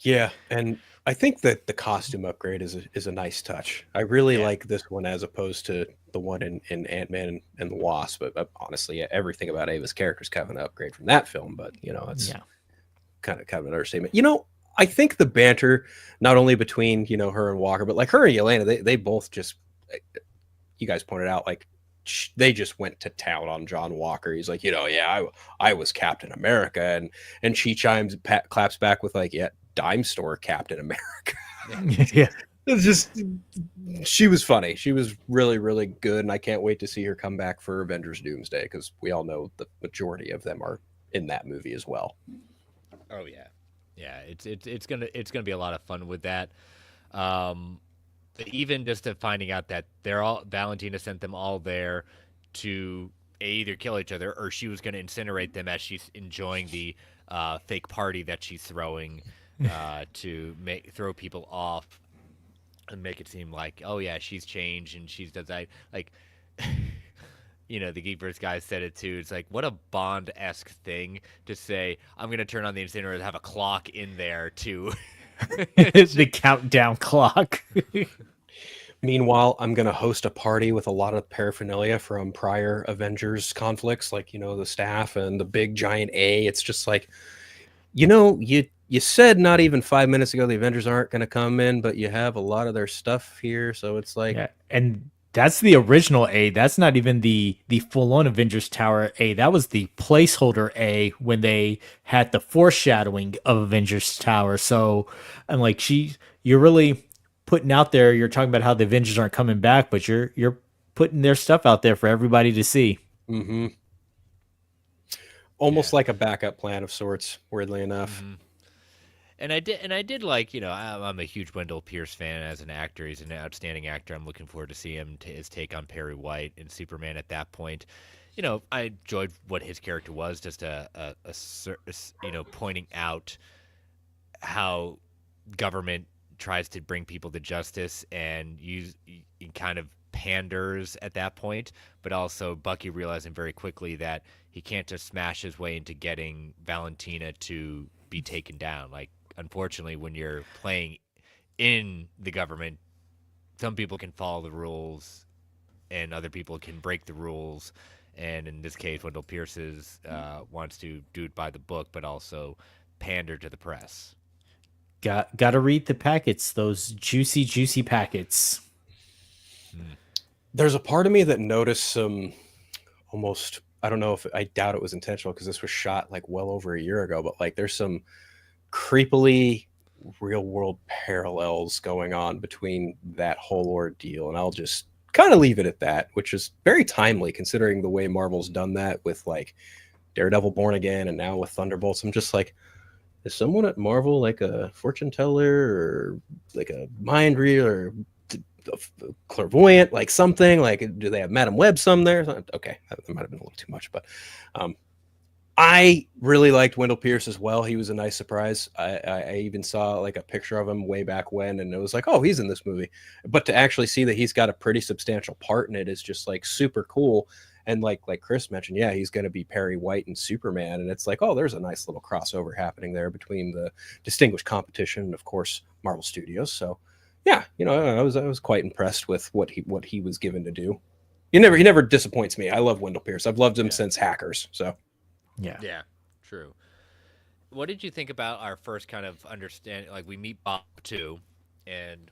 Yeah, and I think that the costume upgrade is a nice touch. I really like this one as opposed to the one in Ant-Man and the Wasp. But honestly, everything about Ava's character is kind of an upgrade from that film. But it's kind of an understatement. I think the banter, not only between her and Walker, but like her and Yelena, they both just, you guys pointed out, like they just went to town on John Walker. He's like, yeah, I was Captain America, and she claps back with like, yeah, dime store Captain America. Yeah. It's just, she was funny. She was really, really good, and I can't wait to see her come back for Avengers Doomsday, because we all know the majority of them are in that movie as well. Oh yeah, yeah. It's gonna be a lot of fun with that. Um, Even just to finding out that Valentina sent them all there to either kill each other, or she was gonna incinerate them as she's enjoying the fake party that she's throwing to throw people off and make it seem like, oh yeah, she's changed and she's does that like. The Geekverse guy said it too. It's like, what a Bond-esque thing to say. I'm gonna turn on the incinerator and have a clock in there to The countdown clock. Meanwhile, I'm going to host a party with a lot of paraphernalia from prior Avengers conflicts, like, the staff and the big giant A. It's just like, you said not even 5 minutes ago the Avengers aren't going to come in, but you have a lot of their stuff here. So it's like, Yeah, and that's the original A. That's not even the full-on Avengers Tower A. That was the placeholder A when they had the foreshadowing of Avengers Tower. So I'm like, you're really putting out there. You're talking about how the Avengers aren't coming back, but you're putting their stuff out there for everybody to see. mm-hmm. Almost Yeah. like a backup plan of sorts, weirdly enough. Mhm. And I did like, I'm a huge Wendell Pierce fan as an actor. He's an outstanding actor. I'm looking forward to see him his take on Perry White and Superman at that point. I enjoyed what his character was, just pointing out how government tries to bring people to justice and kind of panders at that point, but also Bucky realizing very quickly that he can't just smash his way into getting Valentina to be taken down. Like, unfortunately, when you're playing in the government, some people can follow the rules and other people can break the rules. And in this case, Wendell Pierce wants to do it by the book, but also pander to the press. Got to read the packets, those juicy packets. There's a part of me that noticed some almost, I don't know if, I doubt it was intentional because this was shot like well over a year ago, but like there's some creepily real world parallels going on between that whole ordeal. And I'll just kind of leave it at that, which is very timely considering the way Marvel's done that with like Daredevil Born Again and now with Thunderbolts. I'm just like, is someone at Marvel like a fortune teller or like a mind reader or clairvoyant, like something? Like, do they have Madam Web somewhere? Okay, that might have been a little too much, but I really liked Wendell Pierce as well. He was a nice surprise. I even saw like a picture of him way back when, and it was like, oh, he's in this movie. But to actually see that he's got a pretty substantial part in it is just like super cool. And like Chris mentioned, yeah, he's going to be Perry White and Superman, and it's like, oh, there's a nice little crossover happening there between the distinguished competition and, of course, Marvel Studios. So, yeah, I was quite impressed with what he was given to do. He never disappoints me. I love Wendell Pierce. I've loved him since Hackers. So, Yeah, true. What did you think about our first kind of understanding? Like, we meet Bob too, and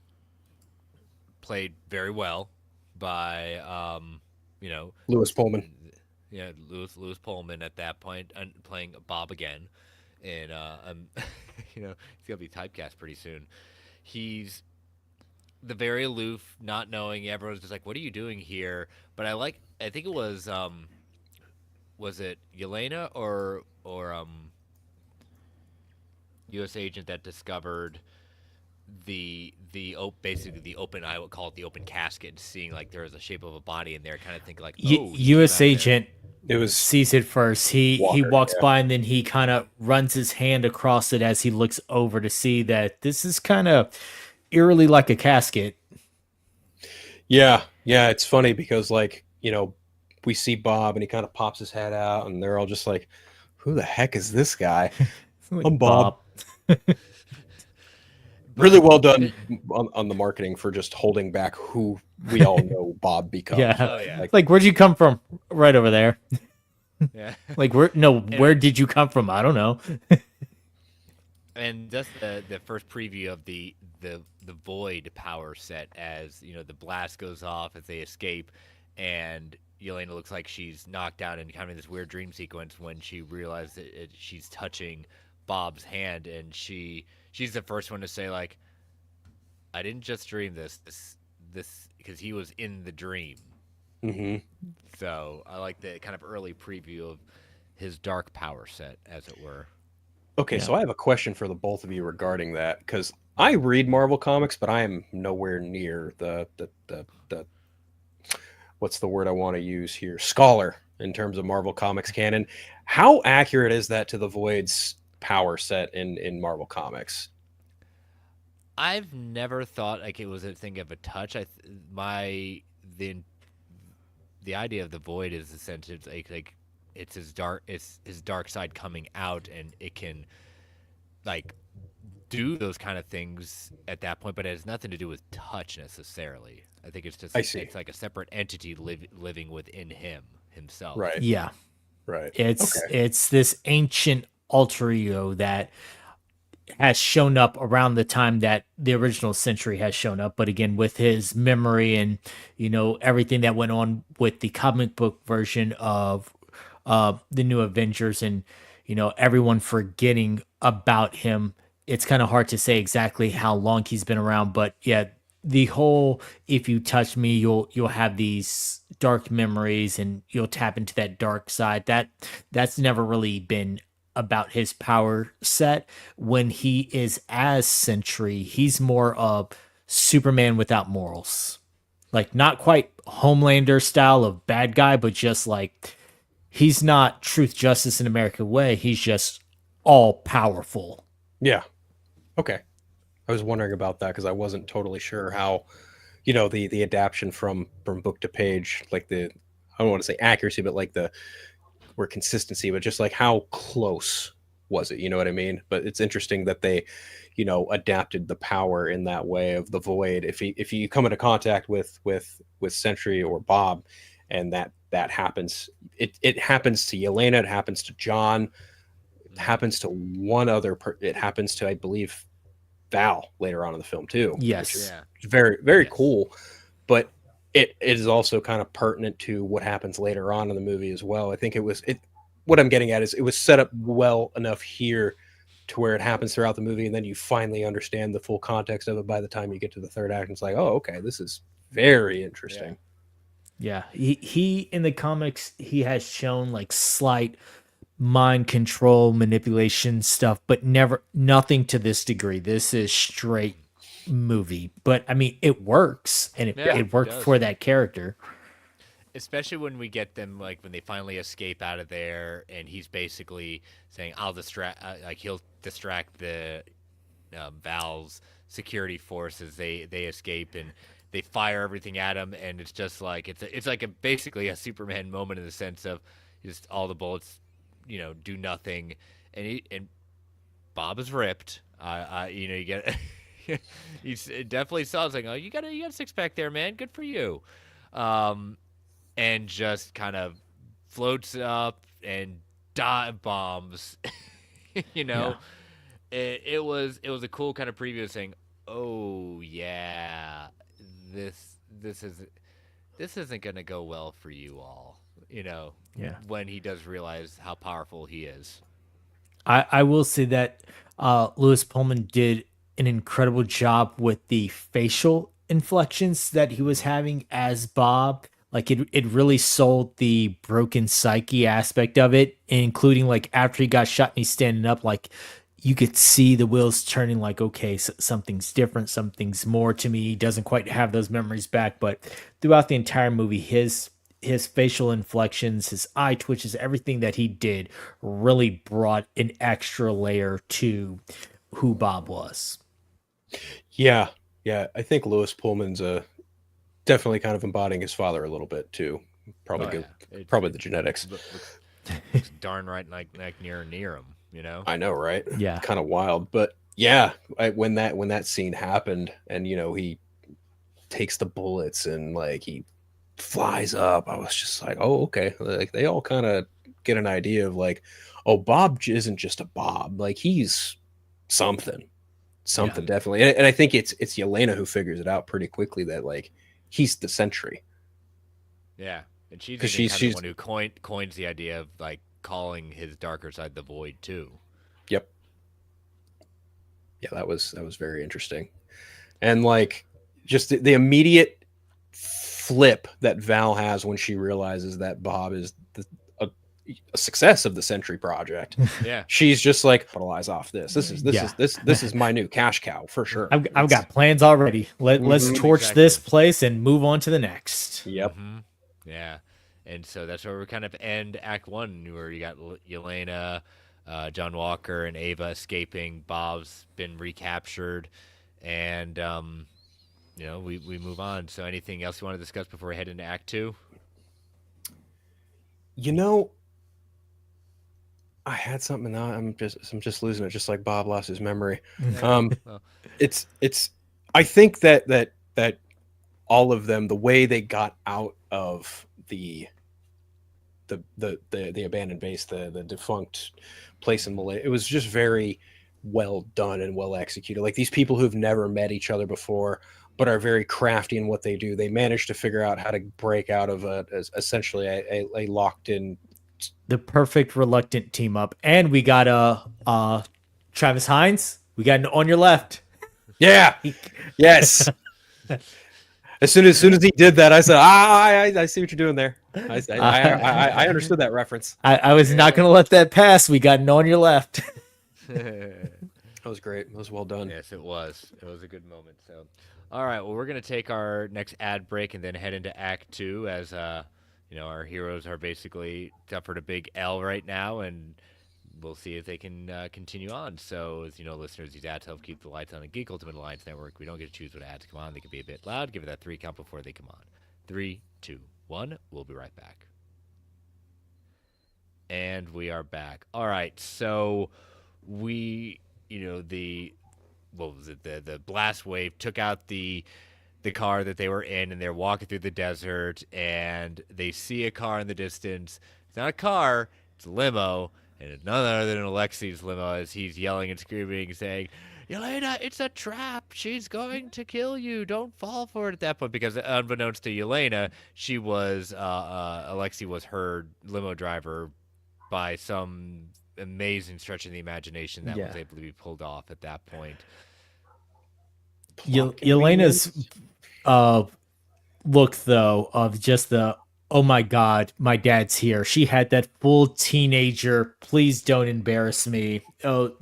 played very well by Lewis Pullman. Yeah, Lewis Pullman at that point, and playing Bob again, and he's gonna be typecast pretty soon. He's the very aloof, not knowing. Everyone's just like, "What are you doing here?" But I think it was it Yelena or U.S. agent that discovered basically the open, I would call it the open casket, seeing like there was a shape of a body in there, kind of think like, oh, U.S. agent it sees it first. He walks by and then he kind of runs his hand across it as he looks over to see that this is kind of eerily like a casket. Yeah, it's funny because like we see Bob and he kind of pops his head out, and they're all just like, who the heck is this guy? Like, I'm Bob. Really well done on the marketing for just holding back who we all know Bob becomes. Yeah. Oh, yeah. Like, where'd you come from? Right over there. Yeah. Like, where did you come from? I don't know. And that's the first preview of the Void power set, as the blast goes off as they escape, and Yelena looks like she's knocked out and kind of this weird dream sequence when she realizes she's touching Bob's hand, and she's the first one to say like, "I didn't just dream this because he was in the dream." Hmm. So I like the kind of early preview of his dark power set, as it were. Okay, Yeah. so I have a question for the both of you regarding that because I read Marvel comics, but I am nowhere near the what's the word I want to use here? Scholar in terms of Marvel Comics canon. How accurate is that to the Void's power set in Marvel Comics? I've never thought like it was a thing of a touch. My the idea of the void is essentially like it's his dark side coming out, and it can like do those kind of things at that point, but it has nothing to do with touch necessarily. I think I see. it's like a separate entity living within himself. Right. Yeah. Right. It's Okay. it's this ancient alter ego that has shown up around the time that the original Century has shown up, but again with his memory and everything that went on with the comic book version of the new Avengers, and everyone forgetting about him. It's kind of hard to say exactly how long he's been around, but yeah, the whole "if you touch me, you'll have these dark memories and you'll tap into that dark side." That's never really been about his power set. When he is as Sentry, he's more of Superman without morals. Like not quite Homelander style of bad guy, but just like he's not truth, justice, and America way. He's just all powerful. Yeah. Okay. I was wondering about that because I wasn't totally sure how, the adaptation from book to page, like the I don't want to say accuracy, but like the or consistency, but just like how close was it? You know what I mean? But it's interesting that they, adapted the power in that way of the void. If you come into contact with Sentry or Bob, and that happens, it happens to Yelena, it happens to John, it Hmm. happens to one other. It happens to, I believe, Val later on in the film too, which is Yes. Yeah. very very Yes. cool. But it is also kind of pertinent to what happens later on in the movie as well. I think it. What I'm getting at is it was set up well enough here to where it happens throughout the movie, and then you finally understand the full context of it by the time you get to the third act. And it's like, oh, okay, this is very Yeah. interesting. Yeah. He in the comics he has shown like slight mind control manipulation stuff, but never nothing to this degree. This is straight Mhm. movie. But I mean it works, and it, Yeah, it it worked does. for that character. Especially when we get them like when they finally escape out of there, and he's basically saying, "I'll distract," like he'll distract the Val's security forces. They escape and they fire everything at him, and it's just like it's like basically a Superman moment in the sense of just all the bullets, do nothing, and Bob is ripped. You get. It definitely sounds like, oh, you got a six pack there, man. Good for you. Um, and just kind of floats up and dive bombs. you Yeah. know, it was a cool kind of preview saying, "Oh yeah, this is this isn't gonna go well for you all." Yeah. When he does realize how powerful he is. I will say that Lewis Pullman did an incredible job with the facial inflections that he was having as Bob. Like it really sold the broken psyche aspect of it, including like after he got shot and he's standing up, like you could see the wheels turning. Like okay, something's different, something's more to me. He doesn't quite have those memories back, but throughout the entire movie, his facial inflections, his eye twitches, everything that he did really brought an extra layer to who Bob was. Yeah, yeah. I think Lewis Pullman's definitely kind of embodying his father a little bit too. Probably Oh good. yeah, it Probably it the genetics. looks darn right like near him. I know, right? Yeah. Kind of wild, but yeah, when that scene happened, and he takes the bullets and like he flies up, I was just like, oh, okay. Like they all kind of get an idea of like, oh, Bob isn't just a Bob. Like he's something, Yeah. something definitely. And I think it's Yelena who figures it out pretty quickly that like he's the Sentry. Yeah. And she's because even kind of she's the one who coins the idea of like calling his darker side the void too. yep. Yeah, that was very interesting. And like just the immediate flip that Val has when she realizes that Bob is a success of the Century Project. Yeah. She's just like, capitalize off this. This is my new cash cow for sure. I've got plans already. Let's Mhm. torch Exactly. this place and move on to the next. Yep. Yeah. And so that's where we kind of end Act 1, where you got Yelena, John Walker, and Ava escaping. Bob's been recaptured, and we move on. So anything else you want to discuss before we head into Act 2? You know, I had something now. I'm just losing it, just like Bob lost his memory. Well, It's I think that all of them, the way they got out of the abandoned base, the defunct place in Malay, it was just very well done and well executed. Like these people who've never met each other before, but are very crafty in what they do. They managed to figure out how to break out of essentially a locked in. The perfect reluctant team up, and we got Travis Hines. We got on your left. Yeah. Yes. As soon as he did that, I said, I see what you're doing there. I understood that reference. I was not going to let that pass. We got on your left. That was great. It was well done. yes, it was. It was a good moment. So, all right. Well, we're gonna take our next ad break and then head into Act 2 as our heroes are basically suffered a big L right now, and we'll see if they can continue on. So, as you know, listeners, these ads help keep the lights on the Geek Ultimate Alliance Network. We don't get to choose what ads come on. They can be a bit loud. Give it that 3 count before they come on. 3, 2, 1. We'll be right back. And we are back. All right. So we, the blast wave took out the car that they were in, and they're walking through the desert, and they see a car in the distance. It's not a car, it's a limo, and it's none other than Alexi's limo as he's yelling and screaming, saying, Yelena, it's a trap. She's going to kill you. Don't fall for it at that point. Because unbeknownst to Yelena, she was, Alexi was her limo driver by some amazing stretch of the imagination that was able to be pulled off at that point. Yelena's look, though, of just the, oh my God, my dad's here. She had that full teenager, please don't embarrass me. Oh,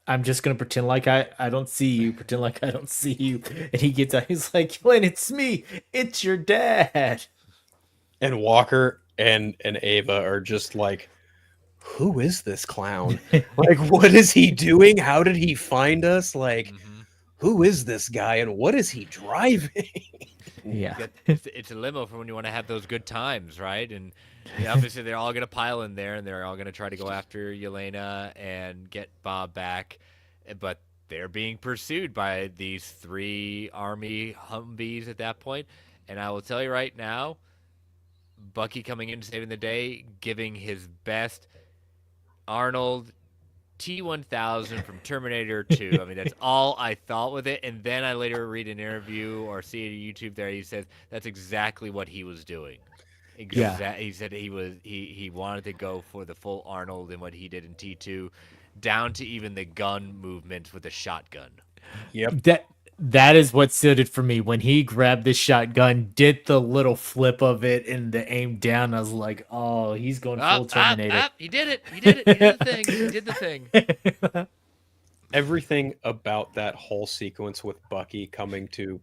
I'm just going to pretend like I don't see you, pretend like I don't see you. And he gets out, he's like, Yelena, it's me. It's your dad. And Walker and Ava are just like, who is this clown? Like, what is he doing? How did he find us? Like, who is this guy and what is he driving? Yeah. It's a limo for when you want to have those good times, right? And obviously they're all going to pile in there, and they're all going to try to go after Yelena and get Bob back. But they're being pursued by these 3 army Humvees at that point. And I will tell you right now, Bucky coming in saving the day, giving his best Arnold T-1000 from Terminator 2. I mean, that's all I thought with it. And then I later read an interview or see a YouTube there. He says that's exactly what he was doing. Yeah. He said he wanted to go for the full Arnold in what he did in T2, down to even the gun movements with the shotgun. Yep. That is what suited for me. When he grabbed the shotgun, did the little flip of it and the aim down, I was like, oh, he's going full Terminator. He did it. He did the thing. He did the thing. Everything about that whole sequence with Bucky coming to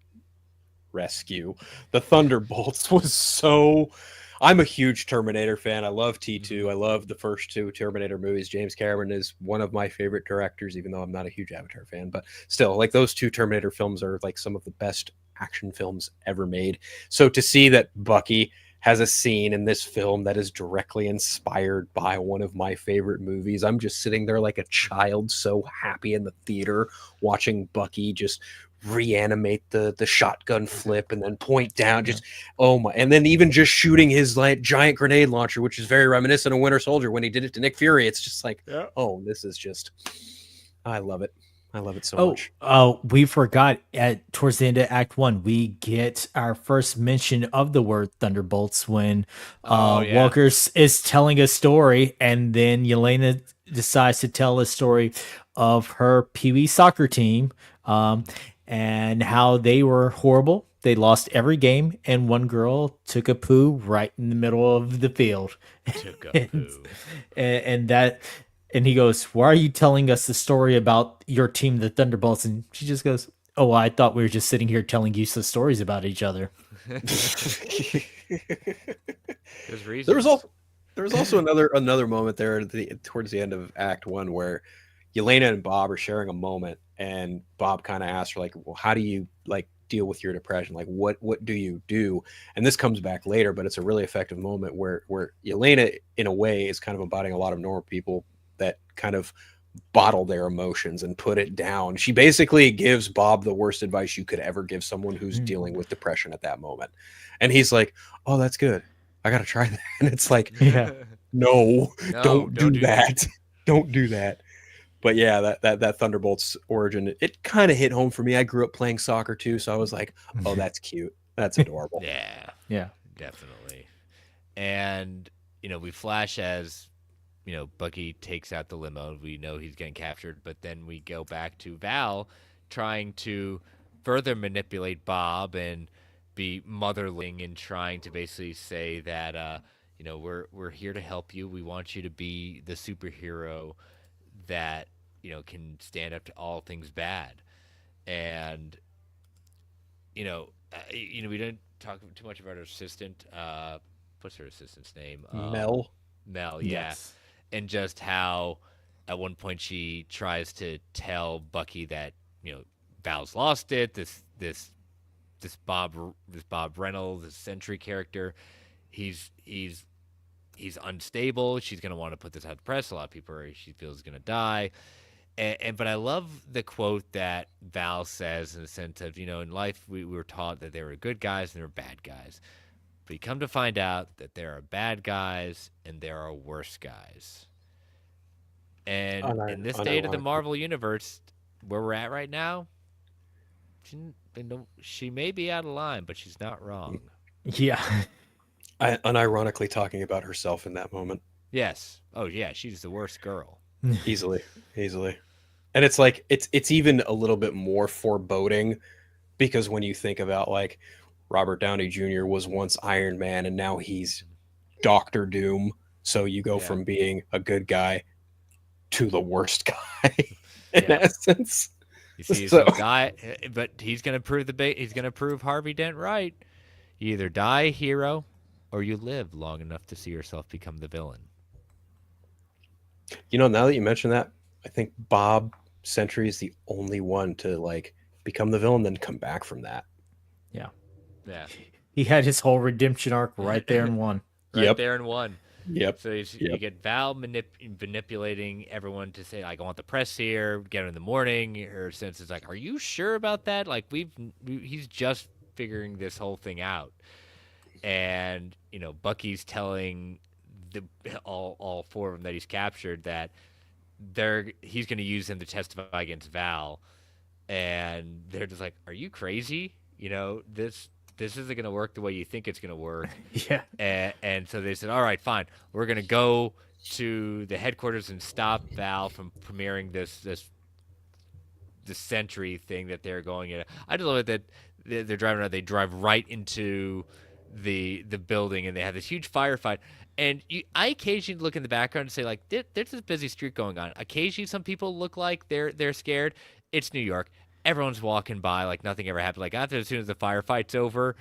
rescue the Thunderbolts was so... I'm a huge Terminator fan. I love T2. I love the first 2 Terminator movies. James Cameron is one of my favorite directors, even though I'm not a huge Avatar fan. But still, like, those 2 Terminator films are like some of the best action films ever made. So to see that Bucky has a scene in this film that is directly inspired by one of my favorite movies, I'm just sitting there like a child, so happy in the theater watching Bucky just reanimate the shotgun flip and then point down, just oh my, and then even just shooting his like giant grenade launcher, which is very reminiscent of Winter Soldier when he did it to Nick Fury. It's just like, oh, this is just, I love it. I love it so Oh, much. oh, we forgot at towards the end of Act One, we get our first mention of the word Thunderbolts when Oh yeah. Walker is telling a story, and then Yelena decides to tell a story of her Pee Wee soccer team, um, and how they were horrible. They lost every game, and one girl took a poo right in the middle of the field. Took a and, poo. and that and he goes, "Why are you telling us the story about your team, the Thunderbolts?" And she just goes, "Oh, well, I thought we were just sitting here telling useless stories about each other." There's There was reasons. also another moment there at towards the end of Act One where Yelena and Bob are sharing a moment, and Bob kind of asks her like, "Well, how do you like deal with your depression? Like, what do you do?" And this comes back later, but it's a really effective moment where Yelena, in a way, is kind of embodying a lot of normal people that kind of bottle their emotions and put it down. She basically gives Bob the worst advice you could ever give someone who's Mm. dealing with depression at that moment, and he's like, "Oh, that's good. I gotta try that." And it's like, Yeah. no, No, don't don't do do that. that. Don't do that. But yeah, that Thunderbolts origin, it kind of hit home for me. I grew up playing soccer too, so I was like, oh, that's cute. That's adorable. Yeah, Yeah. definitely. And we flash as Bucky takes out the limo. We know he's getting captured, but then we go back to Val trying to further manipulate Bob and be motherling and trying to basically say that we're here to help you. We want you to be the superhero that can stand up to all things bad. And we didn't talk too much about her assistant. What's her assistant's name? Mel. Mel. Yeah, Yes. and just how at one point she tries to tell Bucky that Val's lost it. This Bob Reynolds, this Sentry character, he's he's unstable. She's gonna want to put this out to press. A lot of people she feels is gonna die. But I love the quote that Val says in the sense of in life we were taught that there were good guys and there were bad guys, but you come to find out that there are bad guys and there are worse guys. And in this state of the Unironically. Marvel universe, where we're at right now, she may be out of line, but she's not wrong. Yeah. Unironically talking about herself in that moment. Yes. Oh yeah, she's the worst girl. Easily. Easily. And it's like it's even a little bit more foreboding because when you think about like Robert Downey Jr. was once Iron Man and now he's Doctor Doom. So you go Yeah. from being a good guy to the worst guy in Yeah. essence. You see So some guy, but he's gonna prove he's gonna prove Harvey Dent right. You either die a hero, or you live long enough to see yourself become the villain. now that you mention that, I think Bob Sentry is the only one to like become the villain, then come back from that. Yeah. Yeah. He had his whole redemption arc right there in one. Right Yep. there in one. Yep. So you Yep. get Val manipulating everyone to say like, I want the press here, get it in the morning. Her sense is like, are you sure about that? Like he's just figuring this whole thing out, and Bucky's telling all four of them that he's captured that he's going to use them to testify against Val, and they're just like, are you crazy? This isn't going to work the way you think it's going to work. Yeah. And so they said, all right, fine. We're going to go to the headquarters and stop Val from premiering this Sentry thing that they're going in. I just love it that they're driving around. They drive right into the building, and they have this huge firefight. And I occasionally look in the background and say, like, there's this busy street going on. Occasionally, some people look like they're scared. It's New York. Everyone's walking by like nothing ever happened. Like after as soon as the firefight's over,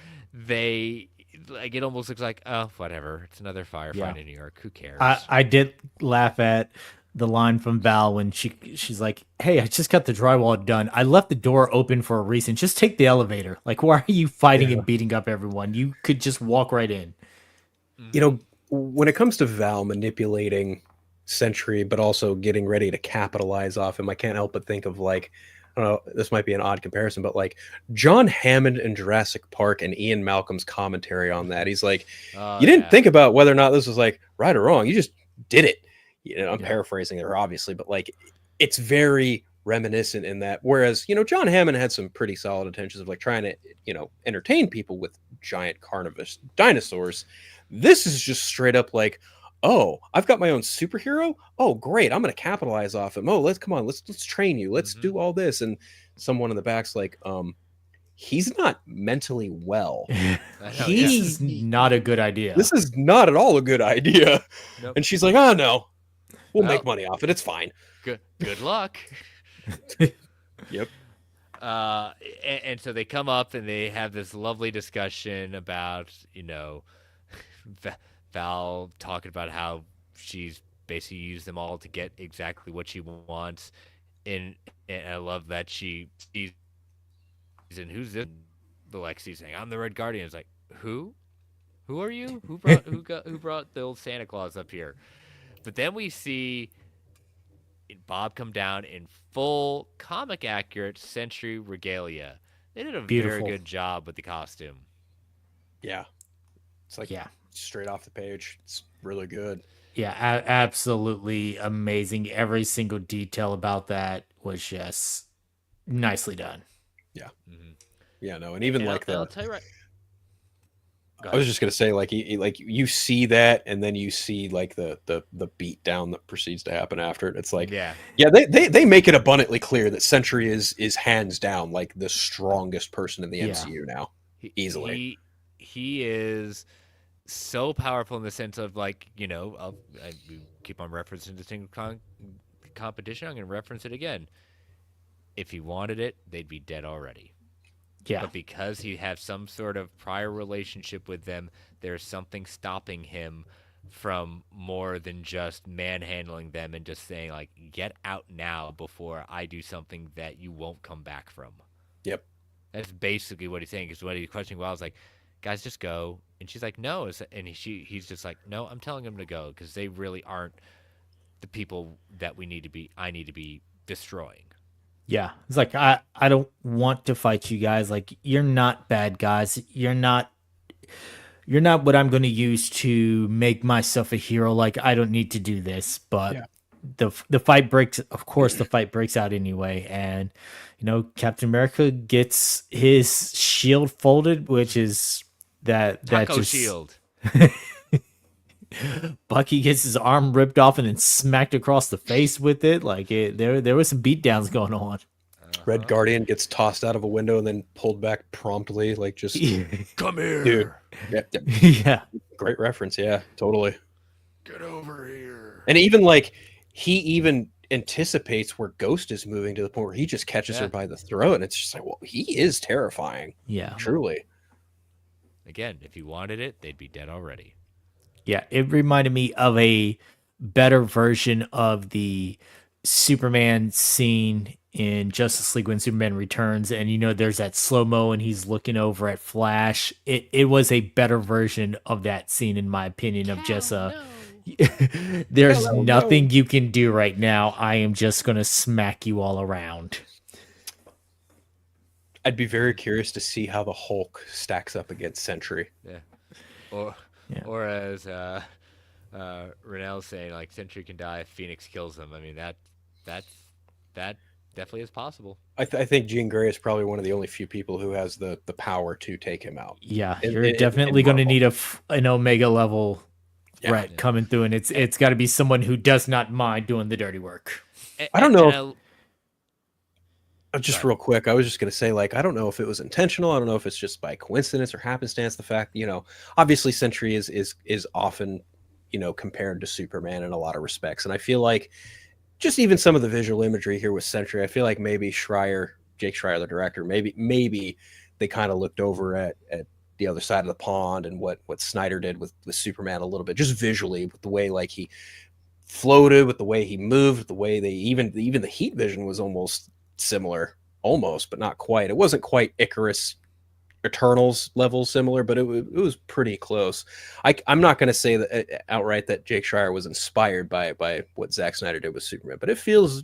it almost looks like, oh, whatever. It's another firefight Yeah. in New York. Who cares? I did laugh at the line from Val when she's like, "Hey, I just got the drywall done. I left the door open for a reason. Just take the elevator. Like, why are you fighting Yeah. and beating up everyone? You could just walk right in." When it comes to Val manipulating Sentry, but also getting ready to capitalize off him, I can't help but think of like, I don't know, this might be an odd comparison, but like John Hammond in Jurassic Park and Ian Malcolm's commentary on that. He's like, you didn't think about whether or not this was like right or wrong. You just did it. I'm Yeah. paraphrasing there, obviously, but like it's very reminiscent in that. Whereas, John Hammond had some pretty solid intentions of like trying to, entertain people with giant carnivorous dinosaurs. This is just straight up like, oh, I've got my own superhero. Oh, great. I'm going to capitalize off him. Oh, let's train you. Let's do all this. And someone in the back's like, he's not mentally well. I know, This is not a good idea. This is not at all a good idea. Nope. And she's like, oh no, we'll Well, make money off it. It's fine. Good luck. Yep. And so they come up and they have this lovely discussion about, Val talking about how she's basically used them all to get exactly what she wants. And I love that she's and who's this? Alexi saying, "I'm the Red Guardian." It's like, who? Who are you? Who brought the old Santa Claus up here? But then we see Bob come down in full comic accurate Century regalia. They did a Beautiful. very good job with the costume. Yeah. It's like straight off the page. It's really good. Yeah, absolutely amazing. Every single detail about that was just nicely done. Yeah. Mm-hmm. Yeah, no, and even like I'll tell you right. I was just gonna say, like, you see that, and then you see like the beat down that proceeds to happen after it. It's like, yeah, they make it abundantly clear that Sentry is hands down like the strongest person in the MCU now, easily. He is so powerful in the sense of like, I keep on referencing the single competition. I'm going to reference it again. If he wanted it, they'd be dead already. Yeah. But because he has some sort of prior relationship with them, there's something stopping him from more than just manhandling them and just saying like, get out now before I do something that you won't come back from. Yep. That's basically what he's saying. Because when he's questioning Wild, I was like, guys, just go. And she's like, no. And he's just like, no, I'm telling them to go because they really aren't the people that I need to be destroying. Yeah. It's like, I don't want to fight you guys. Like, you're not bad guys. You're not what I'm going to use to make myself a hero. Like, I don't need to do this, but the fight breaks out anyway. And, Captain America gets his shield folded, which is Taco shield. Bucky gets his arm ripped off and then smacked across the face with it. Like there was some beatdowns going on. Red Guardian gets tossed out of a window and then pulled back promptly, like just come here, dude. Yeah. Great reference. Yeah, totally. Get over here. And even like he even anticipates where Ghost is moving to the point where he just catches her by the throat, and it's just like, well, he is terrifying. Yeah, truly. Again, if he wanted it, they'd be dead already. Yeah, it reminded me of a better version of the Superman scene in Justice League when Superman returns, and there's that slow-mo and he's looking over at Flash. It was a better version of that scene, in my opinion, of just there's nothing you can do right now. I am just gonna smack you all around. I'd be very curious to see how the Hulk stacks up against Sentry. Yeah. Or as Renell's saying, like, Sentry can die if Phoenix kills him. I mean, that definitely is possible. I think Jean Grey is probably one of the only few people who has the power to take him out. Yeah, you're definitely going to need an Omega level threat coming through, and it's got to be someone who does not mind doing the dirty work. I don't know. Just real quick, I was just going to say, like, I don't know if it was intentional. I don't know if it's just by coincidence or happenstance. The fact, obviously Sentry is often, compared to Superman in a lot of respects. And I feel like just even some of the visual imagery here with Sentry, I feel like maybe Jake Schreier, the director, maybe they kind of looked over at the other side of the pond and what Snyder did with Superman a little bit, just visually, with the way like he floated, with the way he moved, the way they even the heat vision was almost similar, but not quite. It wasn't quite Icarus Eternals level similar, but it was pretty close. I'm not going to say that outright that Jake Schreier was inspired by what Zack Snyder did with Superman, but it feels,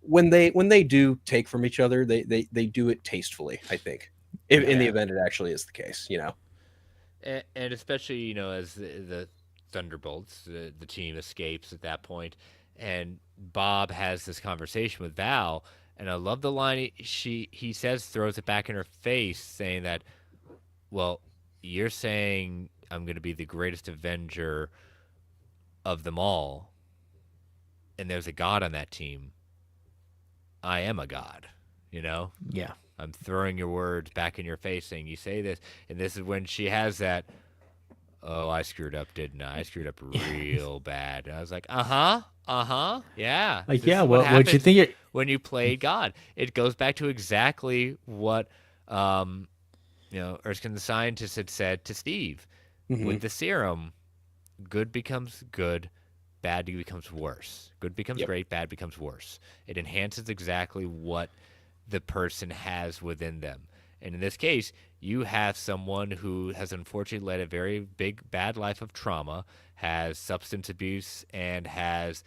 when they do take from each other, they do it tastefully, I think, in the event it actually is the case, and especially, as the Thunderbolts, the team escapes at that point, and Bob has this conversation with Val, and I love the line he says, throws it back in her face, saying that, well, you're saying I'm going to be the greatest Avenger of them all, and there's a god on that team. I am a god, you know? Yeah. I'm throwing your words back in your face saying you say this. And this is when she has that, oh, I screwed up, didn't I? I screwed up real bad. And I was like, yeah. Like, This yeah, is what what you happens think it when you play God. It goes back to exactly what, Erskine the scientist had said to Steve. Hmm. With the serum, good becomes good, bad becomes worse. Good becomes Yep. great, bad becomes worse. It enhances exactly what the person has within them. And in this case, you have someone who has unfortunately led a very big, bad life of trauma, has substance abuse, and has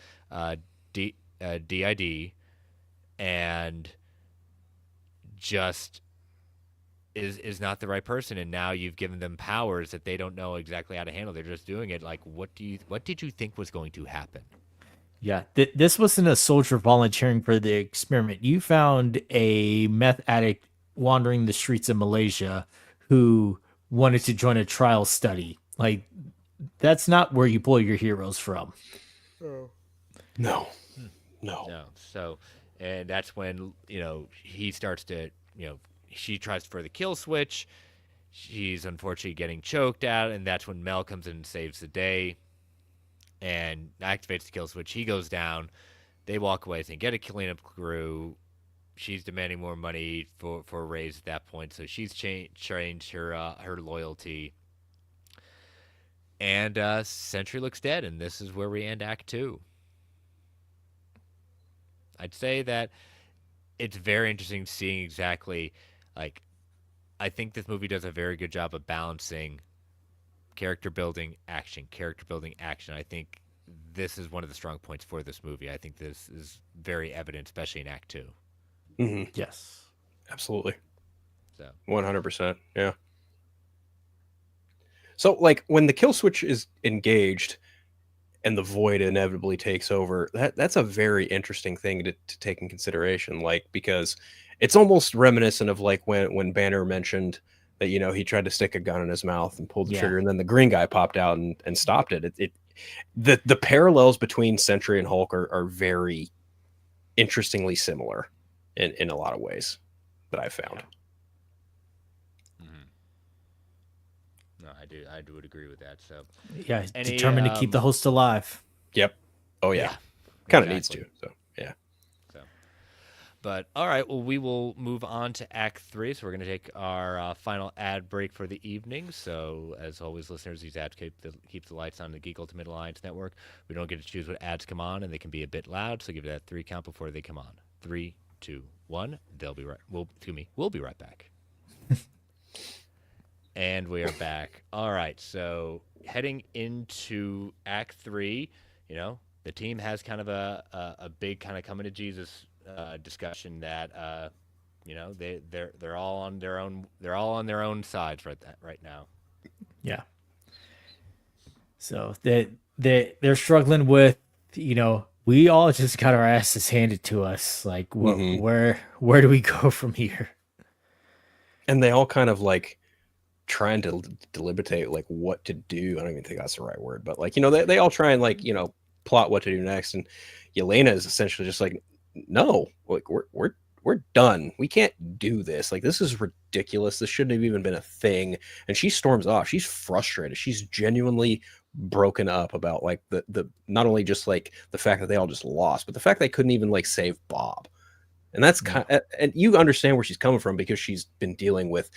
DID, and just is not the right person. And now you've given them powers that they don't know exactly how to handle. They're just doing it. Like, what did you think was going to happen? Yeah, this wasn't a soldier volunteering for the experiment. You found a meth addict wandering the streets of Malaysia who wanted to join a trial study. Like, that's not where you pull your heroes from. No, no. No. So, and that's when, he starts to, she tries for the kill switch. She's unfortunately getting choked out, and that's when Mel comes in and saves the day and activates the kill switch. He goes down. They walk away saying, get a cleanup crew. She's demanding more money for a raise at that point, so she's changed her loyalty. And Sentry looks dead, and this is where we end Act 2. I'd say that it's very interesting seeing exactly, like, I think this movie does a very good job of balancing character building, action, character building, action. I think this is one of the strong points for this movie. I think this is very evident, especially in Act 2. Hmm. Yes. Absolutely. So, 100%. Yeah. So, like, when the kill switch is engaged and the void inevitably takes over, that's a very interesting thing to take in consideration. Like, because it's almost reminiscent of like when Banner mentioned that, he tried to stick a gun in his mouth and pulled the Yeah. trigger, and then the green guy popped out and stopped it. The parallels between Sentry and Hulk are very interestingly similar in a lot of ways that I found. no, I would agree with that. So, Yeah, any, determined to keep the host alive. Yep. Oh yeah. yeah, Kind of needs exactly. to. So yeah. So, but all right, well, we will move on to Act 3. So we're going to take our final ad break for the evening. So as always, listeners, these ads keep the lights on the Geek Ultimate Alliance Network. We don't get to choose what ads come on, and they can be a bit loud. So give it that 3 count before they come on. 3, 2, 1. They'll be right. We'll be right back. And we are back. All right, so heading into Act 3, the team has kind of a big kind of coming to Jesus discussion that they're all on their own sides right now. Yeah. So they're struggling with, we all just got our asses handed to us. Like, Mhm. where do we go from here? And they all kind of like trying to deliberate like what to do. I don't even think that's the right word, but like, they all try and like, plot what to do next. And Yelena is essentially just like, no, like we're done. We can't do this. Like, this is ridiculous. This shouldn't have even been a thing. And she storms off. She's frustrated. She's genuinely broken up about like the not only just like the fact that they all just lost, but the fact they couldn't even like save Bob. And that's and you understand where she's coming from because she's been dealing with,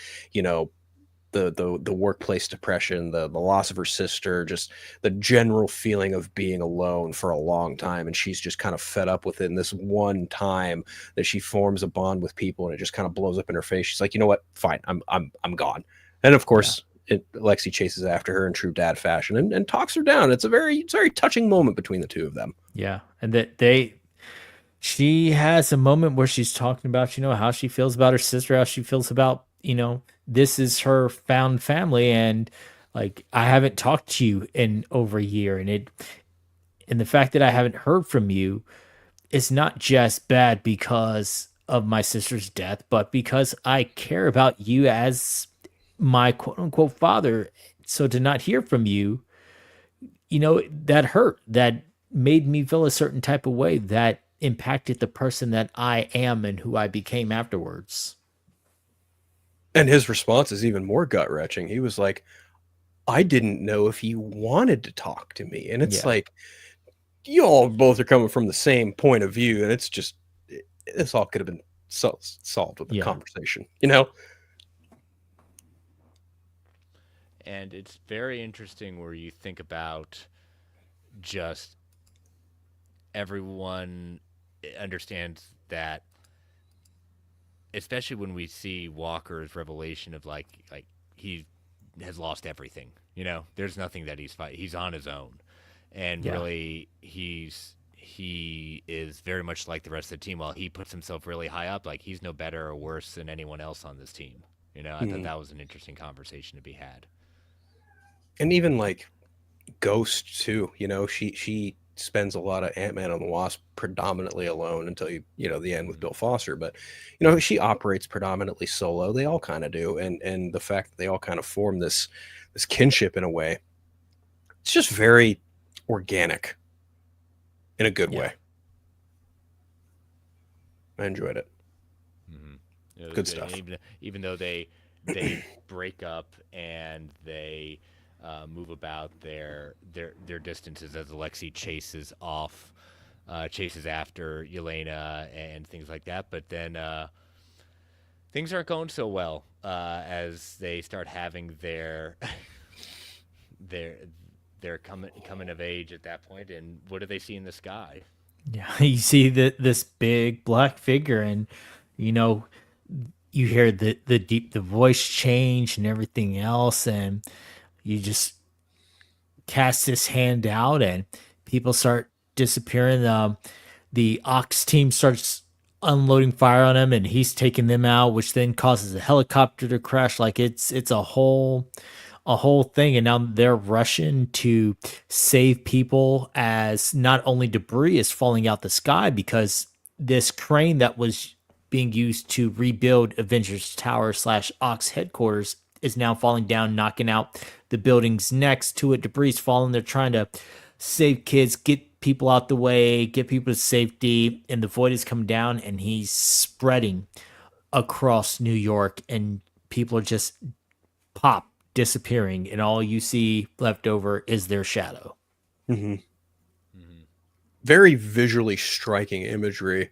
the workplace depression, the loss of her sister, just the general feeling of being alone for a long time, and she's just kind of fed up with it. And this one time that she forms a bond with people, and it just kind of blows up in her face. She's like, you know what? Fine, I'm gone. And of course, Lexi chases after her in true dad fashion and talks her down. It's a very touching moment between the two of them. Yeah, and she has a moment where she's talking about, how she feels about her sister, how she feels about, this is her found family, and like, I haven't talked to you in over a year, and And the fact that I haven't heard from you is not just bad because of my sister's death, but because I care about you as my quote unquote father. So to not hear from you, that hurt. That made me feel a certain type of way that impacted the person that I am and who I became afterwards. And his response is even more gut wrenching. He was like, I didn't know if you wanted to talk to me. And it's Yeah. like, you all both are coming from the same point of view. And it's just, this all could have been solved with a Yeah. conversation, you know? And it's very interesting where you think about just everyone understands that, especially when we see Walker's revelation of like he has lost everything. You know, there's nothing that he's fighting. He's on his own, and Yeah. really he is very much like the rest of the team. While he puts himself really high up, like he's no better or worse than anyone else on this team. You know, I thought Mhm. that was an interesting conversation to be had. And even like Ghost too, she spends a lot of Ant-Man and the Wasp predominantly alone until the end with Mm-hmm. Bill Foster. But she operates predominantly solo. They all kind of do, and the fact that they all kind of form this kinship in a way, it's just very organic in a good Yeah. way. I enjoyed it. Mm-hmm. It was Good good. And stuff. even though they break up and they move about their distances as Alexei chases after Yelena and things like that. But then things aren't going so well as they start having their their coming of age at that point. And what do they see in the sky? Yeah. You see this big black figure, and you know, you hear the voice change and everything else, and you just cast this hand out and people start disappearing. The Ox team starts unloading fire on him and he's taking them out, which then causes a helicopter to crash. Like it's a whole thing. And now they're rushing to save people as not only debris is falling out the sky because this crane that was being used to rebuild Avengers Tower slash Ox headquarters is now falling down, knocking out the buildings next to it. Debris is falling. They're trying to save kids, get people out the way, get people to safety, and the void is coming down and he's spreading across New York, and people are just pop disappearing, and all you see left over is their shadow. Hmm. Mm-hmm. Very visually striking imagery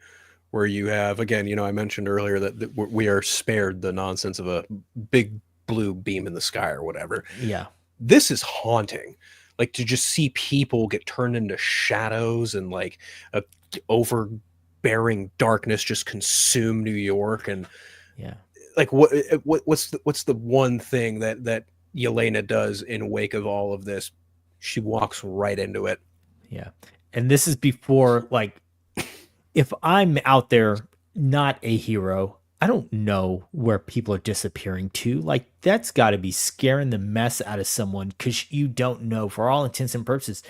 where you have, again, I mentioned earlier that we are spared the nonsense of a big blue beam in the sky or whatever. Yeah. This is haunting. Like to just see people get turned into shadows and like a overbearing darkness just consume New York. And Yeah. like what's the one thing that Yelena does in wake of all of this? She walks right into it. Yeah. And this is before, like, if I'm out there not a hero, I don't know where people are disappearing to. Like, that's got to be scaring the mess out of someone because you don't know, for all intents and purposes,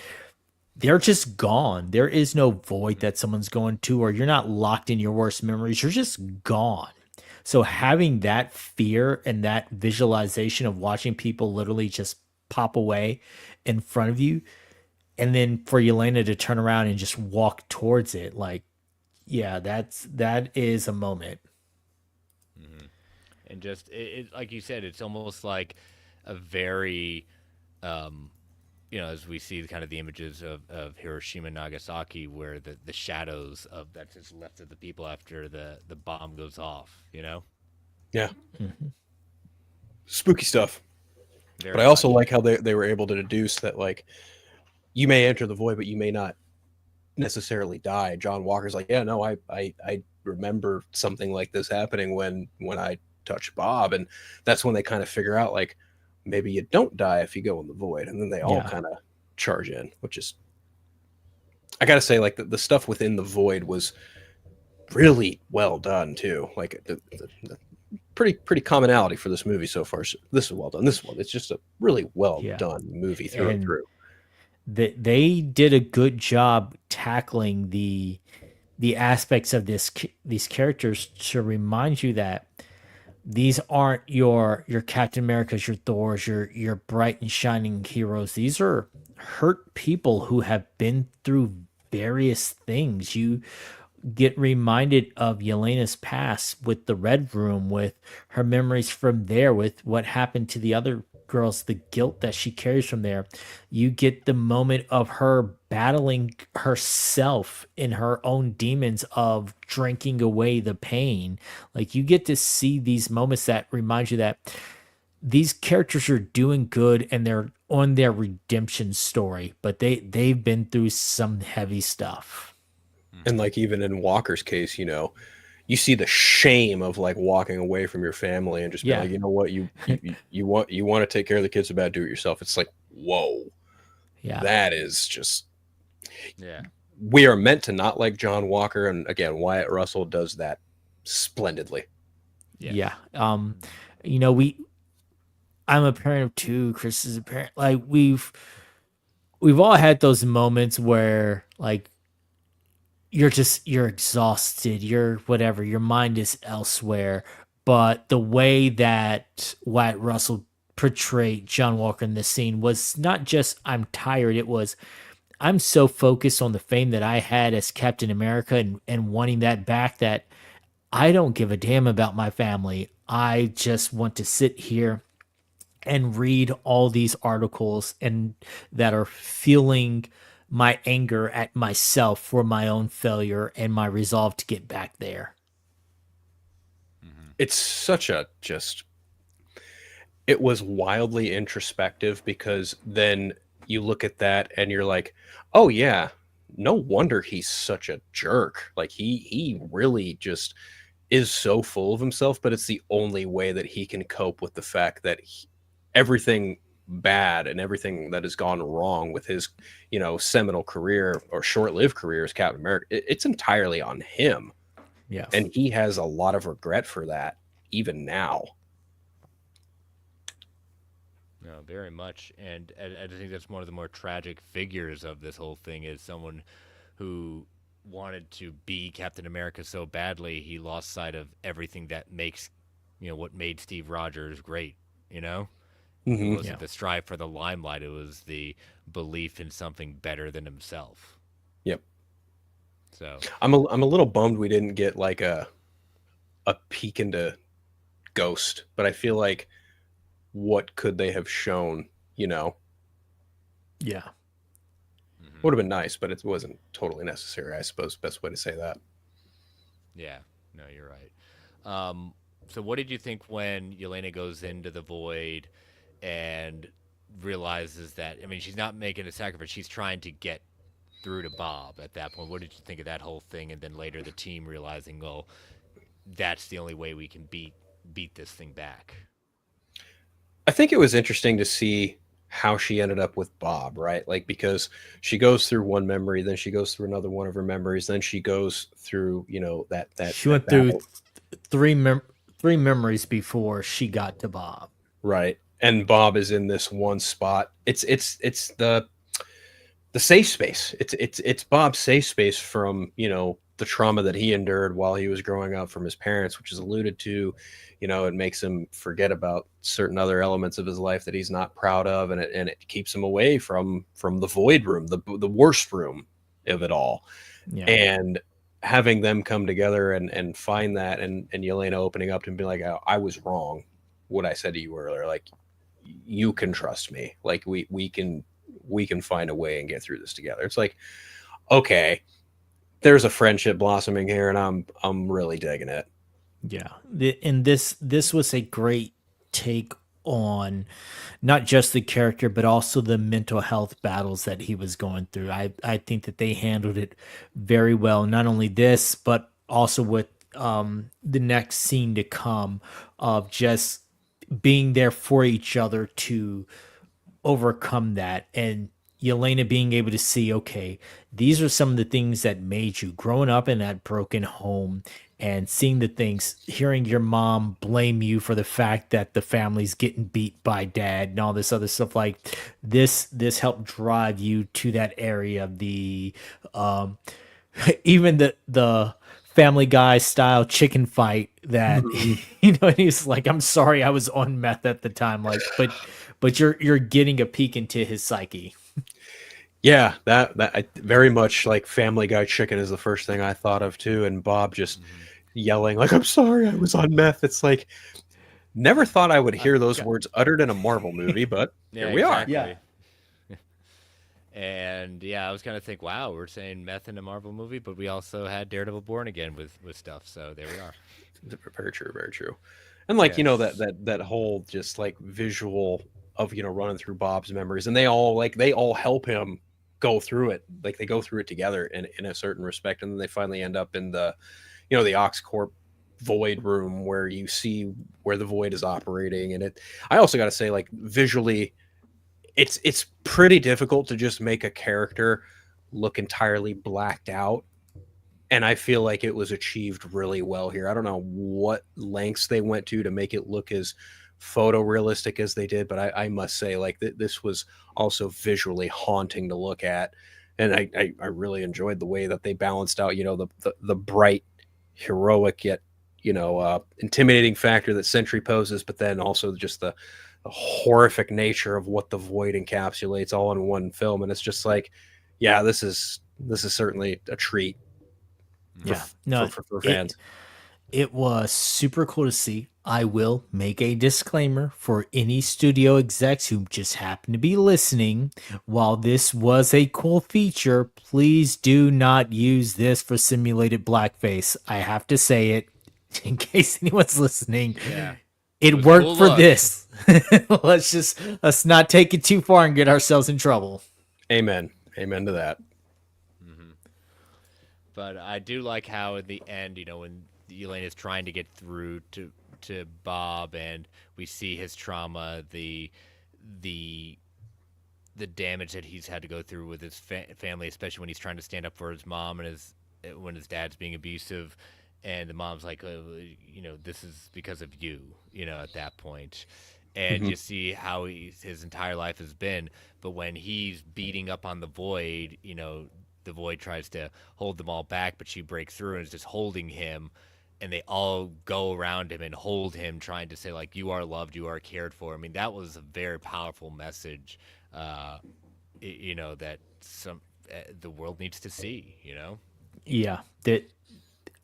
they're just gone. There is no void that someone's going to, or you're not locked in your worst memories. You're just gone. So having that fear and that visualization of watching people literally just pop away in front of you, and then for Yelena to turn around and just walk towards it, like, yeah, that is a moment. Mm-hmm. And just like you said, it's almost like a very um, as we see kind of the images of Hiroshima and Nagasaki, where the shadows of that's just left of the people after the bomb goes off, Yeah. Hmm. Spooky stuff. But Very I also much. like how they were able to deduce that, like, you may enter the void, but you may not necessarily die. John Walker's like, yeah, no, I remember something like this happening when I touched Bob, and that's when they kind of figure out like maybe you don't die if you go in the void, and then they all Yeah. kind of charge in, which is, I gotta say, like the stuff within the void was really well done too. Like the pretty commonality for this movie so far. So this is well done. This one, it's just a really well Yeah. done movie through and And through. that they did a good job tackling the aspects of these characters to remind you that these aren't your Captain Americas, your Thors, your bright and shining heroes. These are hurt people who have been through various things. You get reminded of Yelena's past with the Red Room, with her memories from there, with what happened to the other girls, the guilt that she carries from there. You get the moment of her battling herself in her own demons of drinking away the pain. Like you get to see these moments that remind you that these characters are doing good and they're on their redemption story, but they've been through some heavy stuff. And like even in Walker's case, you see the shame of like walking away from your family and just being Yeah. like, you know what, you want to take care of the kids, about do it yourself. It's like, whoa, Yeah. that is just, Yeah. we are meant to not like John Walker, and again, Wyatt Russell does that splendidly. Yeah. You know, I'm a parent of two, Chris is a parent. Like we've all had those moments where like you're exhausted, you're whatever, your mind is elsewhere. But the way that Wyatt Russell portrayed John Walker in this scene was not just I'm tired, it was I'm so focused on the fame that I had as Captain America and wanting that back that I don't give a damn about my family. I just want to sit here and read all these articles and that are feeling my anger at myself for my own failure and my resolve to get back there. It's such a just, it was wildly introspective, because then you look at that and you're like, oh yeah, no wonder he's such a jerk. Like he really just is so full of himself, but it's the only way that he can cope with the fact that everything bad and everything that has gone wrong with his, seminal career or short-lived career as Captain America, it's entirely on him. Yeah. And he has a lot of regret for that even now. No, very much, and I think that's one of the more tragic figures of this whole thing is someone who wanted to be Captain America so badly he lost sight of everything that makes, what made Steve Rogers great. It Mm-hmm. wasn't Yeah. the strive for the limelight; it was the belief in something better than himself. Yep. So I'm a little bummed we didn't get like a peek into Ghost, but I feel like what could they have shown, Yeah. mhm. would have been nice, but it wasn't totally necessary, I suppose, best way to say that. Yeah, no, you're right. Um, so what did you think when Yelena goes into the void and realizes that? I mean, she's not making a sacrifice; she's trying to get through to Bob at that point. What did you think of that whole thing? And then later, the team realizing, well, that's the only way we can beat this thing back. I think it was interesting to see how she ended up with Bob, right? Like, because she goes through one memory, then she goes through another one of her memories, then she goes through, She that went through battle, three three memories before she got to Bob. right? And Bob is in this one spot. It's the safe space. It's Bob's safe space from, the trauma that he endured while he was growing up from his parents, which is alluded to. It makes him forget about certain other elements of his life that he's not proud of, and it keeps him away from the void room, the worst room of it all. Yeah. And having them come together and find that, and Yelena opening up to him, being like, I was wrong, what I said to you earlier, like, you can trust me, like we can find a way and get through this together. It's like, okay, there's a friendship blossoming here, and I'm really digging it. Yeah. And this was a great take on not just the character but also the mental health battles that he was going through. I think that they handled it very well. Not only this, but also with the next scene to come of just being there for each other to overcome that. And Yelena being able to see, okay, these are some of the things that made you growing up in that broken home and seeing the things, hearing your mom blame you for the fact that the family's getting beat by dad and all this other stuff like this helped drive you to that area. The um even the Family Guy style chicken fight that and he's like, I'm sorry I was on meth at the time, like, but you're getting a peek into his psyche. Yeah, that I very much like Family Guy chicken is the first thing I thought of too, and Bob just Hmm. yelling like, "I'm sorry, I was on meth." It's like never thought I would hear those God. words uttered in a Marvel movie, but Yeah, here we are. Yeah. exactly. And yeah, I was gonna think, wow, we're saying meth in a Marvel movie, but we also had Daredevil Born Again with stuff. So there we are. Very true, very true. And like, Yes. that whole just like visual of, running through Bob's memories, and they all help him go through it. Like they go through it together in a certain respect, and then they finally end up in the Oxcorp void room where you see where the void is operating. And I also got to say, like, visually, it's pretty difficult to just make a character look entirely blacked out, and I feel like it was achieved really well here. I don't know what lengths they went to make it look as photorealistic as they did, but I must say, like, this was also visually haunting to look at, and I really enjoyed the way that they balanced out, the bright, heroic yet intimidating factor that Sentry poses, but then also just the horrific nature of what the Void encapsulates all in one film, and it's just like, yeah, this is certainly a treat for Yeah. No, for it fans. it was super cool to see. I will make a disclaimer for any studio execs who just happen to be listening. While this was a cool feature, please do not use this for simulated blackface. I have to say it in case anyone's listening. Yeah. It It was a worked cool for look. this. Let's not take it too far and get ourselves in trouble. Amen. Amen to that. Hmm. But I do like how in the end, when Elaine is trying to get through to Bob, and we see his trauma, the the damage that he's had to go through with his family, especially when he's trying to stand up for his mom and when his dad's being abusive, and the mom's like, this is because of you, at that point. And Mhm. you see how his entire life has been. But when he's beating up on the Void, the Void tries to hold them all back, but she breaks through and is just holding him. And they all go around him and hold him, trying to say, like, you are loved, you are cared for. I mean, that was a very powerful message, uh, that the world needs to see, Yeah, that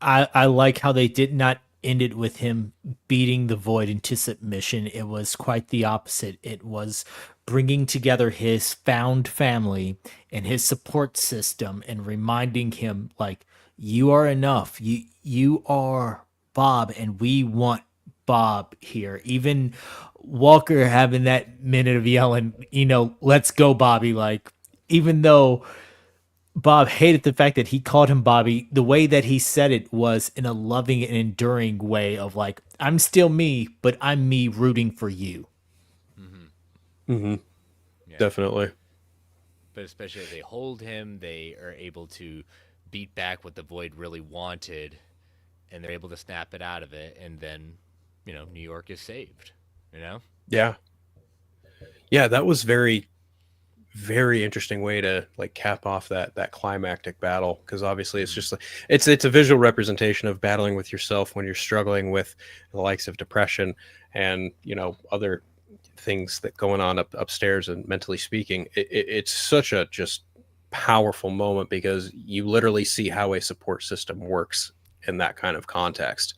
I like how they did not end it with him beating the Void into submission. It was quite the opposite. It was bringing together his found family and his support system and reminding him, like, you are enough. You are Bob, and we want Bob here. Even Walker having that minute of yelling, let's go, Bobby. Like, even though Bob hated the fact that he called him Bobby. The way that he said it was in a loving and enduring way of like, I'm still me, but I'm me rooting for you. Hmm. Mhm. Yeah. Definitely. But especially as they hold him, they are able to beat back what the Void really wanted, and they're able to snap it out of it, and then, New York is saved. You know? Yeah. Yeah, that was very, very interesting way to like cap off that climactic battle, because obviously it's Mm-hmm. just like it's a visual representation of battling with yourself when you're struggling with the likes of depression and other things that going on upstairs, and mentally speaking, it's such a just powerful moment because you literally see how a support system works in that kind of context,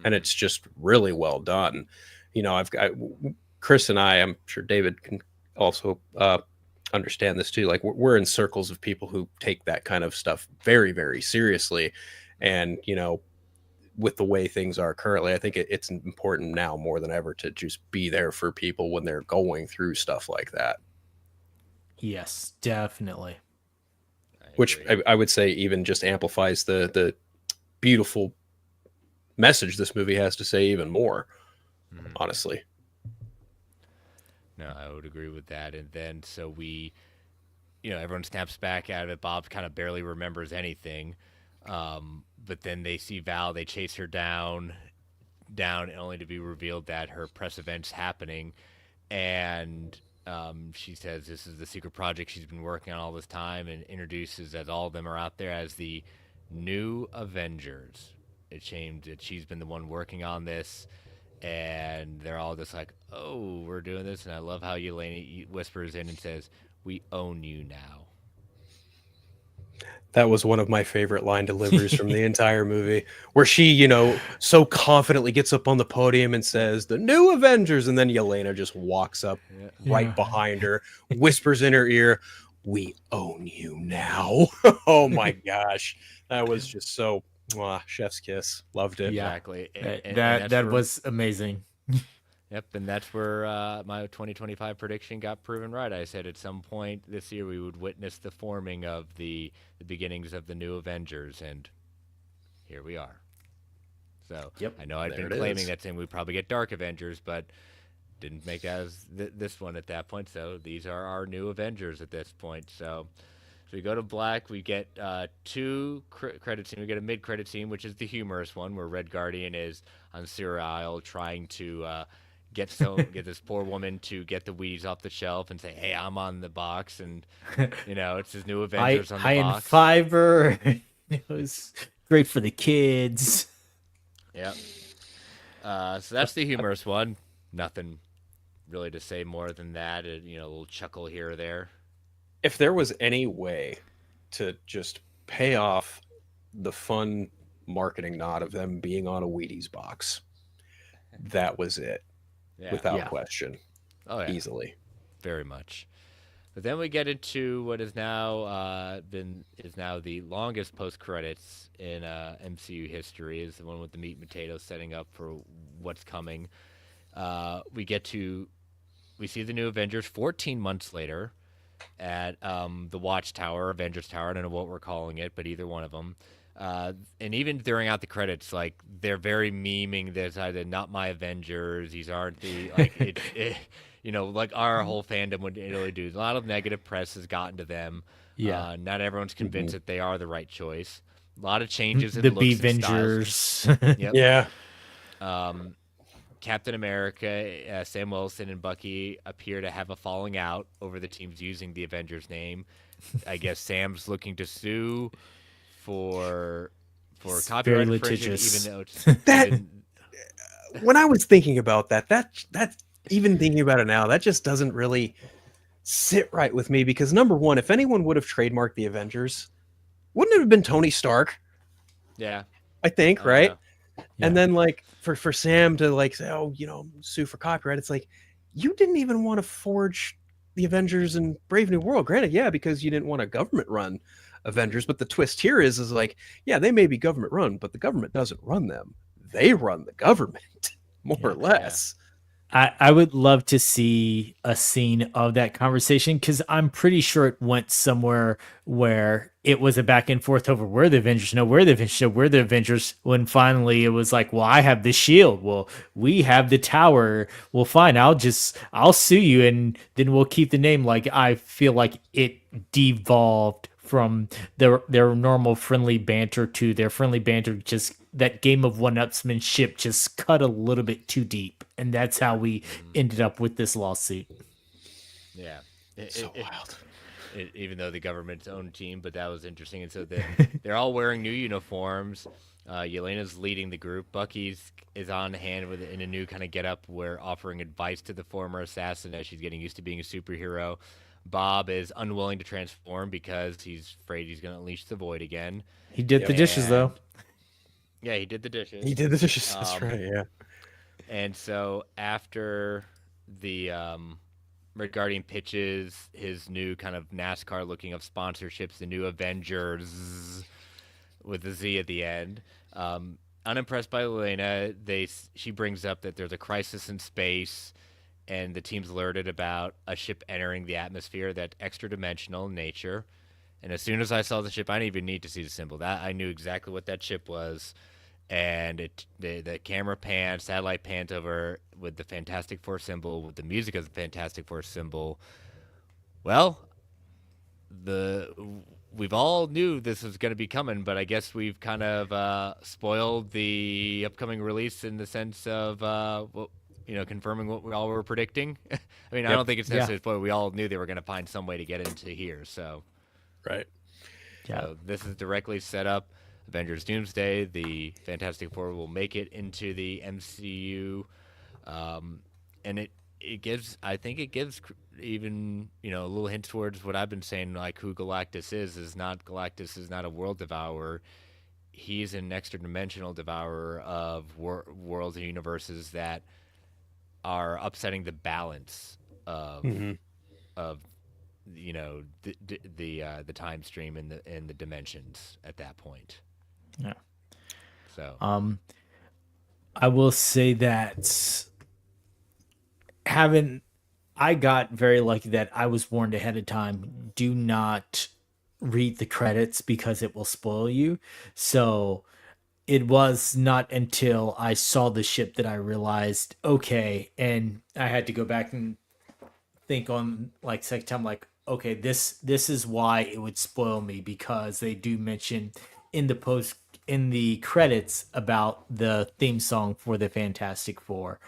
and Mm-hmm. it's just really well done. I've got Chris and I'm sure David can also understand this too. Like we're in circles of people who take that kind of stuff very, very seriously, Mm-hmm. and with the way things are currently, I think it's important now more than ever to just be there for people when they're going through stuff like that. Yes, definitely. I Which agree. I would say even just amplifies the beautiful message this movie has to say even more. Mm-hmm. Honestly. No, I would agree with that. And then so we everyone snaps back out of it. Bob kind of barely remembers anything. But then they see Val, they chase her down, only to be revealed that her press event's happening. And she says this is the secret project she's been working on all this time, and introduces that all of them are out there as the new Avengers. It seems that she's been the one working on this, and they're all just like, "Oh, we're doing this." And I love how Yelena whispers in and says, "We own you now." That was one of my favorite line deliveries from the entire movie, where she, so confidently gets up on the podium and says, "The new Avengers," and then Yelena just walks up right Yeah. behind her, whispers in her ear, "We own you now." Oh my gosh. That was just so chef's kiss. Loved it. Yeah. Exactly. And That that's where, was amazing. yep, and that's where my 2025 prediction got proven right. I said at some point this year we would witness the forming of the beginnings of the new Avengers, and here we are. So Yep. I know I'd There been it claiming is. that saying we'd probably get Dark Avengers, but didn't make that as this one at that point. So these are our new Avengers at this point. So we go to black. We get two credit scene. We get a mid-credit scene, which is the humorous one, where Red Guardian is on Sewer Isle trying to get this poor woman to get the Wheaties off the shelf and say, "Hey, I'm on the box," and it's his new high Avengers on the high in box. fiber. It was great for the kids. Yep. So that's the humorous one. Nothing really to say more than that. A little chuckle here or there. If there was any way to just pay off the fun marketing nod of them being on a Wheaties box, that was it, Yeah. without Yeah. question, Oh yeah. easily. Very much. But then we get into what is now the longest post credits in MCU history. Is the one with the meat and potatoes setting up for what's coming. We see the new Avengers 14 months later at the Watchtower, Avengers Tower. I don't know what we're calling it, but either one of them. And even during out the credits, like they're very memeing this either not my Avengers. These aren't the like our whole fandom would really do. A lot of negative press has gotten to them. Yeah. Not everyone's convinced that they are the right choice. A lot of changes in The looks and styles. Avengers. Yep. Yeah. Captain America, Sam Wilson, and Bucky appear to have a falling out over the teams using the Avengers name. I guess Sam's looking to sue for It's copyright very infringement, litigious. even though it's That even- when I was thinking about that even thinking about it now, that just doesn't really sit right with me because number one, if anyone would have trademarked the Avengers, wouldn't it have been Tony Stark? yeah, I think, I right? know. Yeah. And then like for Sam to like say, "Oh, sue for copyright," it's like you didn't even want to forge the Avengers and Brave New World. Granted, yeah, because you didn't want a government run Avengers, but the twist here is like, yeah, they may be government run, but the government doesn't run them. They run the government, more or less. I would love to see a scene of that conversation because I'm pretty sure it went somewhere where it was a back and forth over where the Avengers know, where the Avengers know, where the Avengers, when finally it was like, well, I have the shield. Well, we have the tower. Well, fine. I'll sue you and then we'll keep the name. Like, I feel like it devolved from their normal friendly banter to their friendly banter, just that game of one-upsmanship just cut a little bit too deep, and that's how we ended up with this lawsuit. Yeah. So wild. Even though the government's own team, but that was interesting. And so they're all wearing new uniforms. Yelena's leading the group. Bucky's is on hand in a new kind of getup, where offering advice to the former assassin as she's getting used to being a superhero. Bob is unwilling to transform because he's afraid he's going to unleash the void again. He did the dishes though. Yeah, he did the dishes. He did the dishes. That's right. Yeah. And so after the Red Guardian pitches his new kind of NASCAR looking of sponsorships, the new Avengers with the Z at the end. Unimpressed by Elena, she brings up that there's a crisis in space, and the team's alerted about a ship entering the atmosphere that's extra dimensional in nature. And as soon as I saw the ship, I didn't even need to see the symbol. That I knew exactly what that ship was. And the camera pans, satellite pans over with the Fantastic Four symbol, with the music of the Fantastic Four symbol. Well, the we've all knew this was going to be coming, but I guess we've kind of spoiled the upcoming release in the sense of confirming what we all were predicting. I mean, I Yep. don't think it's Yeah. necessarily spoiled. We all knew they were going to find some way to get into here. So, Right. Yeah. this is directly set up. Avengers Doomsday, the Fantastic Four will make it into the MCU, and it gives, I think it gives even a little hint towards what I've been saying, like who Galactus is not a world devourer. He's an extra dimensional devourer of worlds and universes that are upsetting the balance of Hmm. of the time stream and the dimensions at that point. Yeah. So I will say that having I got very lucky that I was warned ahead of time. Do not read the credits because it will spoil you. So it was not until I saw the ship that I realized, okay, and I had to go back and think on like second time, like, okay, this is why it would spoil me because they do mention in the post in the credits about the theme song for the Fantastic Four.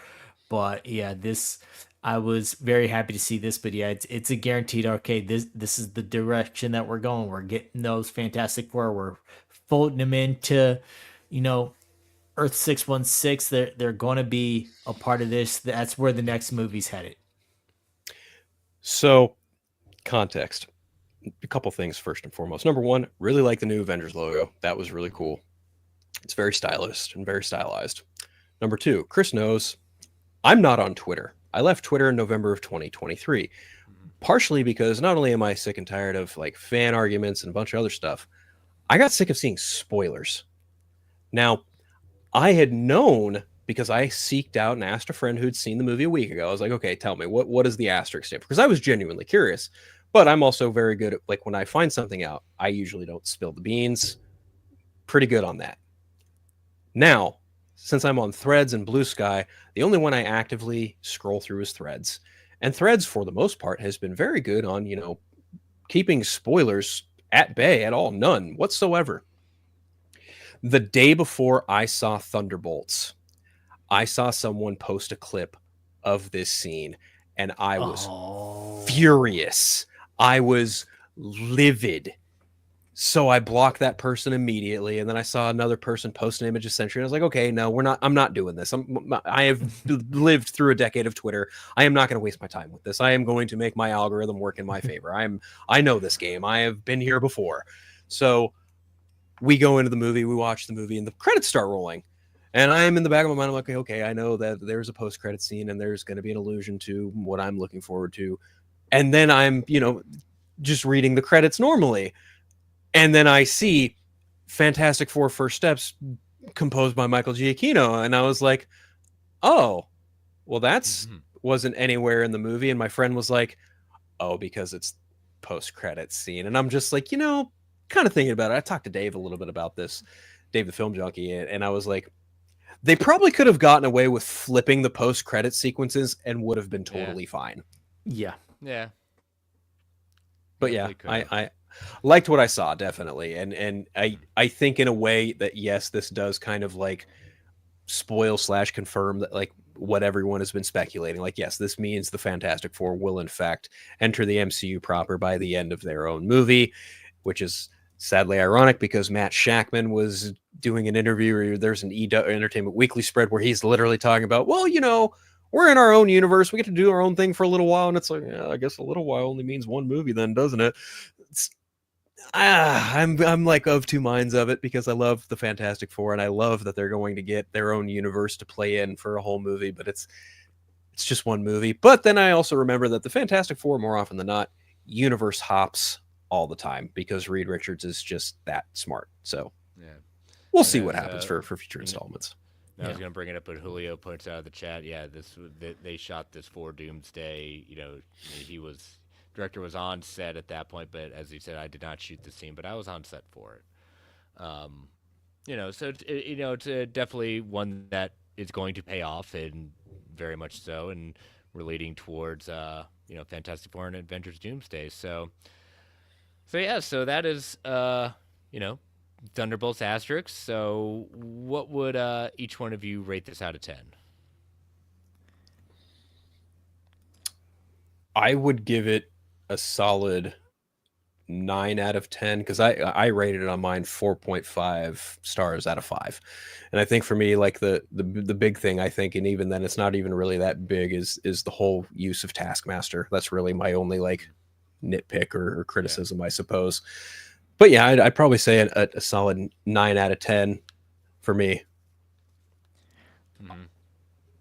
But yeah, this I was very happy to see this. But yeah, it's a guaranteed. Okay, this is the direction that we're going. We're getting those Fantastic Four. We're folding them into, you know, Earth 616. They're going to be a part of this. That's where the next movie's headed. So, context. A couple things first and foremost. Number one, really like the new Avengers logo. That was really cool. It's very stylish and very stylized. Number two, Chris knows I'm not on Twitter. I left Twitter in November of 2023, partially because not only am I sick and tired of like fan arguments and a bunch of other stuff, I got sick of seeing spoilers. Now, I had known because I seeked out and asked a friend who'd seen the movie a week ago. I was like, okay, tell me what is the asterisk stand for? Because I was genuinely curious, but I'm also very good at like when I find something out, I usually don't spill the beans. Pretty good on that. Now, since I'm on Threads and Blue Sky, the only one I actively scroll through is Threads. And Threads, for the most part, has been very good on, keeping spoilers at bay at all. None whatsoever. The day before I saw Thunderbolts, I saw someone post a clip of this scene and I was Oh, furious. I was livid. So I blocked that person immediately, and then I saw another person post an image of Sentry, and I was like, "Okay, no, I'm not doing this. I have lived through a decade of Twitter. I am not going to waste my time with this. I am going to make my algorithm work in my favor. I know this game. I have been here before." So we go into the movie, we watch the movie, and the credits start rolling. And I'm in the back of my mind, I'm like, okay, I know that there's a post-credit scene, and there's going to be an allusion to what I'm looking forward to. And then I'm, just reading the credits normally. And then I see Fantastic Four First Steps composed by Michael Giacchino. And I was like, oh, well, that's wasn't anywhere in the movie. And my friend was like, oh, because it's post-credit scene. And I'm just like, kind of thinking about it. I talked to Dave a little bit about this, Dave the Film Junkie, and I was like, they probably could have gotten away with flipping the post-credit sequences and would have been totally fine. yeah. yeah, But definitely yeah, could have. I liked what I saw, definitely. And I think in a way that, yes, this does kind of like spoil / confirm that like what everyone has been speculating. Like, yes, this means the Fantastic Four will in fact enter the MCU proper by the end of their own movie, which is sadly ironic because Matt Shackman was doing an interview, or there's an Entertainment Weekly spread where he's literally talking about, well, we're in our own universe. We get to do our own thing for a little while. And it's like, yeah, I guess a little while only means one movie then, doesn't it? I'm like of two minds of it because I love the Fantastic Four and I love that they're going to get their own universe to play in for a whole movie, but it's just one movie. But then I also remember that the Fantastic Four, more often than not, universe hops all the time because Reed Richards is just that smart. So Yeah. we'll And see what as, happens for future installments. I was going to bring it up, but Julio points out of the chat, yeah, they shot this for Doomsday. Director was on set at that point, but as he said, I did not shoot the scene, but I was on set for it. So it's definitely one that is going to pay off, and very much so, and relating towards Fantastic Four and Avengers Doomsday. So So yeah, so that is you know, Thunderbolts asterisk. So what would each one of you rate this out of 10? I would give it a solid 9 out of 10 because I rated it on mine 4.5 stars out of 5, and I think for me like the big thing I think, and even then it's not even really that big, is the whole use of Taskmaster. That's really my only like nitpick or Yeah. criticism, I suppose. But yeah, I'd probably say a solid 9 out of 10 for me. Mm-hmm.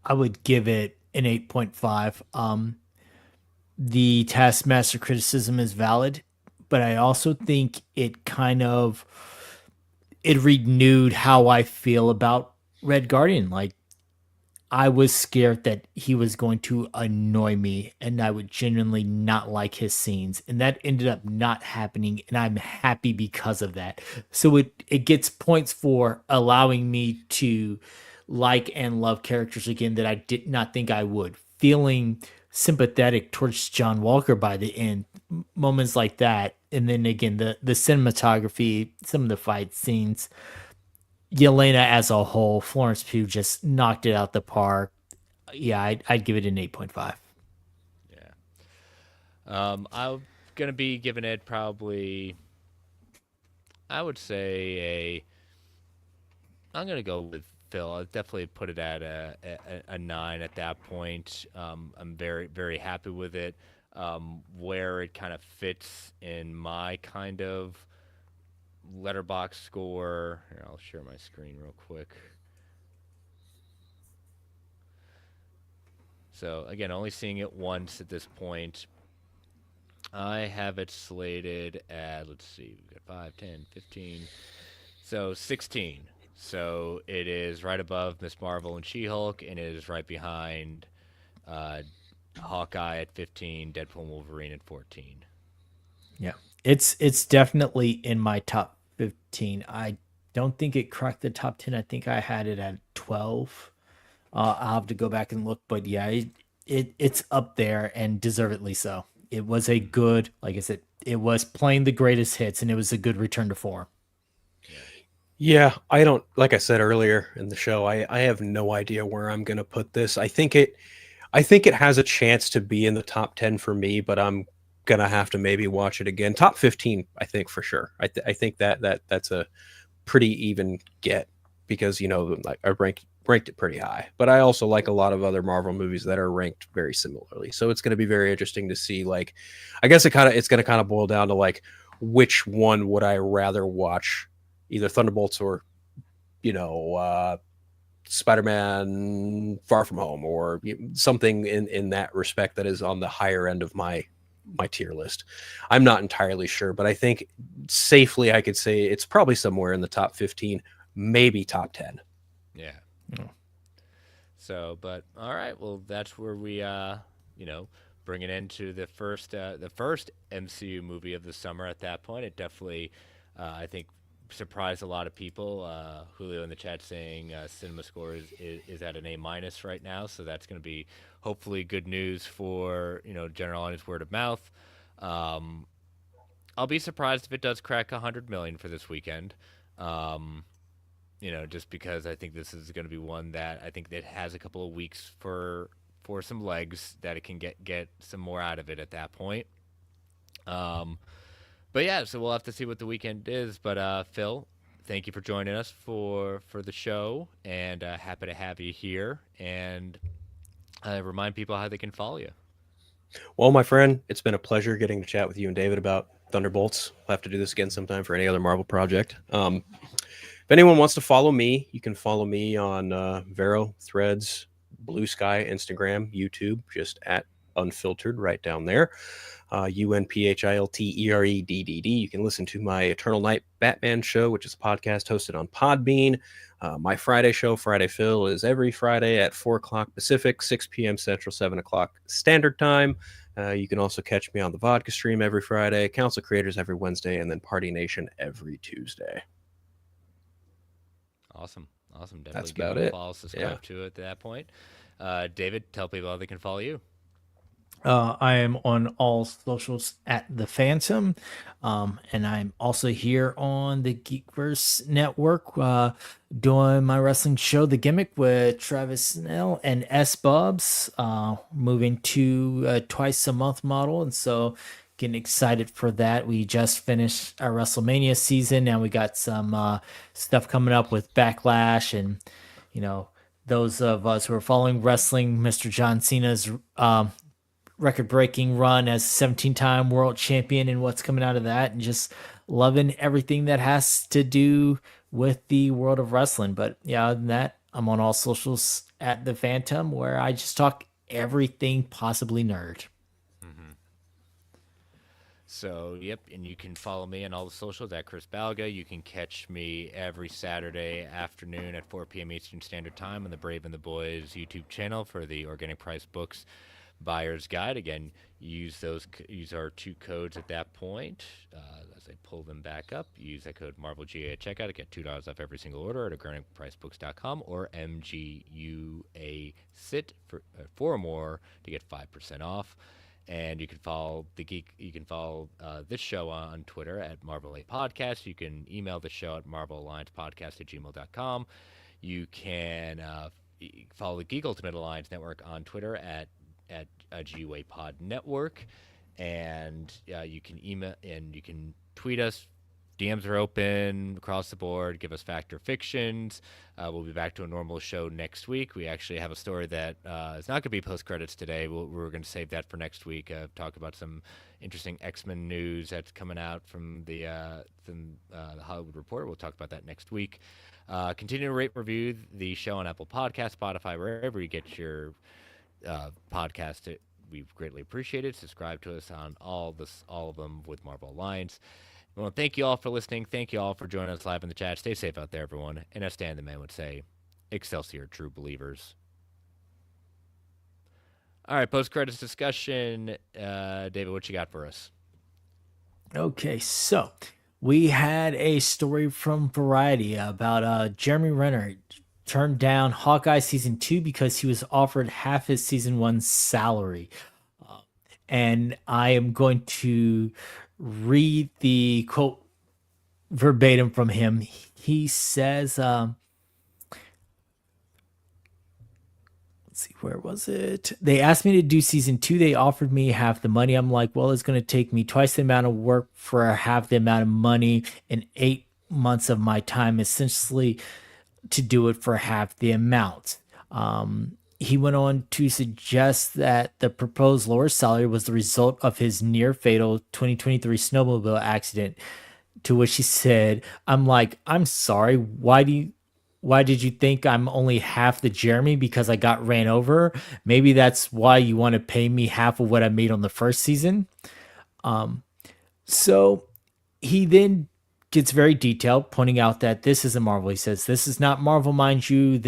I would give it an 8.5. The Taskmaster criticism is valid, but I also think it renewed how I feel about Red Guardian. Like I was scared that he was going to annoy me and I would genuinely not like his scenes. And that ended up not happening. And I'm happy because of that. So it gets points for allowing me to like and love characters again that I did not think I would. Feeling sympathetic towards John Walker by the end, moments like that. And then again, the cinematography, some of the fight scenes, Yelena as a whole, Florence Pugh just knocked it out the park. Yeah, I'd give it an 8.5. Yeah. I'm gonna be giving it probably, I would say I'm gonna go with Phil. I'll definitely put it at a 9 at that point. I'm very happy with it. Where it kind of fits in my kind of letterbox score. Here, I'll share my screen real quick. So again, only seeing it once at this point. I have it slated at, let's see, we've got 5, 10, 15, so 16. So it is right above Miss Marvel and She-Hulk, and it is right behind uh, Hawkeye at 15, Deadpool and Wolverine at 14. Yeah, it's definitely in my top 15. I don't think it cracked the top 10. I think I had it at 12. I'll have to go back and look, but yeah, it's up there and deservedly so. It was a Mm-hmm. good, like I said, it was playing the greatest hits, and it was a good return to form. Yeah. Yeah, I don't, like I said earlier in the show, I have no idea where I'm gonna put this. I think it has a chance to be in the top 10 for me, but I'm gonna have to maybe watch it again. Top 15, I think for sure. I think that's a pretty even get because like I ranked it pretty high. But I also like a lot of other Marvel movies that are ranked very similarly. So it's going to be very interesting to see. Like, I guess it's going to kind of boil down to like which one would I rather watch, either Thunderbolts or you know Spider-Man Far From Home, or something in that respect that is on the higher end of my tier list. I'm not entirely sure, but I think safely I could say it's probably somewhere in the top 15, maybe top 10. Yeah. Yeah. So, but all right, well, that's where we, you know, bring it into the first MCU movie of the summer. At that point, it definitely, I think, surprised a lot of people. Julio in the chat saying Cinema Score is at an A minus right now, so that's going to be hopefully good news for general audience word of mouth. Um, I'll be surprised if it does crack 100 million for this weekend. Um, just because I think this is going to be one that I think it has a couple of weeks for some legs that it can get some more out of it at that point. Um, but yeah, so we'll have to see what the weekend is. But Phil, thank you for joining us for the show, and happy to have you here. And remind people how they can follow you. Well, my friend, it's been a pleasure getting to chat with you and David about Thunderbolts. We'll have to do this again sometime for any other Marvel project. If anyone wants to follow me, you can follow me on Vero, Threads, Blue Sky, Instagram, YouTube, just at Unfiltered right down there. UNPHILTEREDDD. You can listen to my Eternal Night Batman show, which is a podcast hosted on Podbean. My Friday show, Friday Phil, is every Friday at 4 o'clock Pacific, 6 p.m. Central, 7 o'clock Standard Time. You can also catch me on the Vodka stream every Friday, Council Creators every Wednesday, and then Party Nation every Tuesday. Awesome, awesome. That's Definitely give about it a it. follow, Yeah. subscribe to it at that point. David, tell people how they can follow you. I am on all socials at the Phantom, and I'm also here on the Geekverse Network, doing my wrestling show, The Gimmick, with Travis Snell and S Bubs, moving to a twice a month model, and so getting excited for that. We just finished our WrestleMania season, and we got some stuff coming up with Backlash, and you know. Those of us who are following wrestling, Mr. John Cena's record breaking run as 17-time world champion and what's coming out of that, and just loving everything that has to do with the world of wrestling. But yeah, other than that, I'm on all socials at the Phantom, where I just talk everything possibly nerd. So, yep, and you can follow me on all the socials at Chris Balga. You can catch me every Saturday afternoon at 4 p.m. Eastern Standard Time on the Brave and the Boys YouTube channel for the Organic Price Books Buyer's Guide. Again, use our two codes at that point. As I pull them back up, use that code MarvelGA at checkout to get $2 off every single order at organicpricebooks.com, or MGUA sit for 4 more to get 5% off. And you can follow the geek. You can follow this show on Twitter at Marvel A Podcast. You can email the show at marvelalliancepodcast@gmail.com. You can follow the Geek Ultimate Alliance Network on Twitter at GUA Pod Network, and you can email and you can tweet us. DMs are open across the board. Give us fact or fictions. We'll be back to a normal show next week. We actually have a story that is not going to be post credits today. We're going to save that for next week. Talk about some interesting X-Men news that's coming out from the Hollywood Reporter. We'll talk about that next week. Continue to rate, review the show on Apple Podcasts, Spotify, wherever you get your podcast. We greatly appreciate it. Subscribe to us on all of them with Marvel Alliance. Well, thank you all for listening. Thank you all for joining us live in the chat. Stay safe out there, everyone. And as Stan the Man would say, Excelsior, true believers. All right, post-credits discussion. David, what you got for us? Okay, so we had a story from Variety about Jeremy Renner turned down Hawkeye season 2 because he was offered half his season 1 salary. And I am going to read the quote verbatim from him. He says, let's see, where was it? They asked me to do season 2. They offered me half the money. I'm like, well, it's going to take me twice the amount of work for half the amount of money in 8 months of my time, essentially, to do it for half the amount. He went on to suggest that the proposed lower salary was the result of his near fatal 2023 snowmobile accident, to which he said, I'm like, I'm sorry, why did you think I'm only half the Jeremy because I got ran over? Maybe that's why you want to pay me half of what I made on the first season. So he then gets very detailed, pointing out that this isn't Marvel. He says, this is not Marvel, mind you.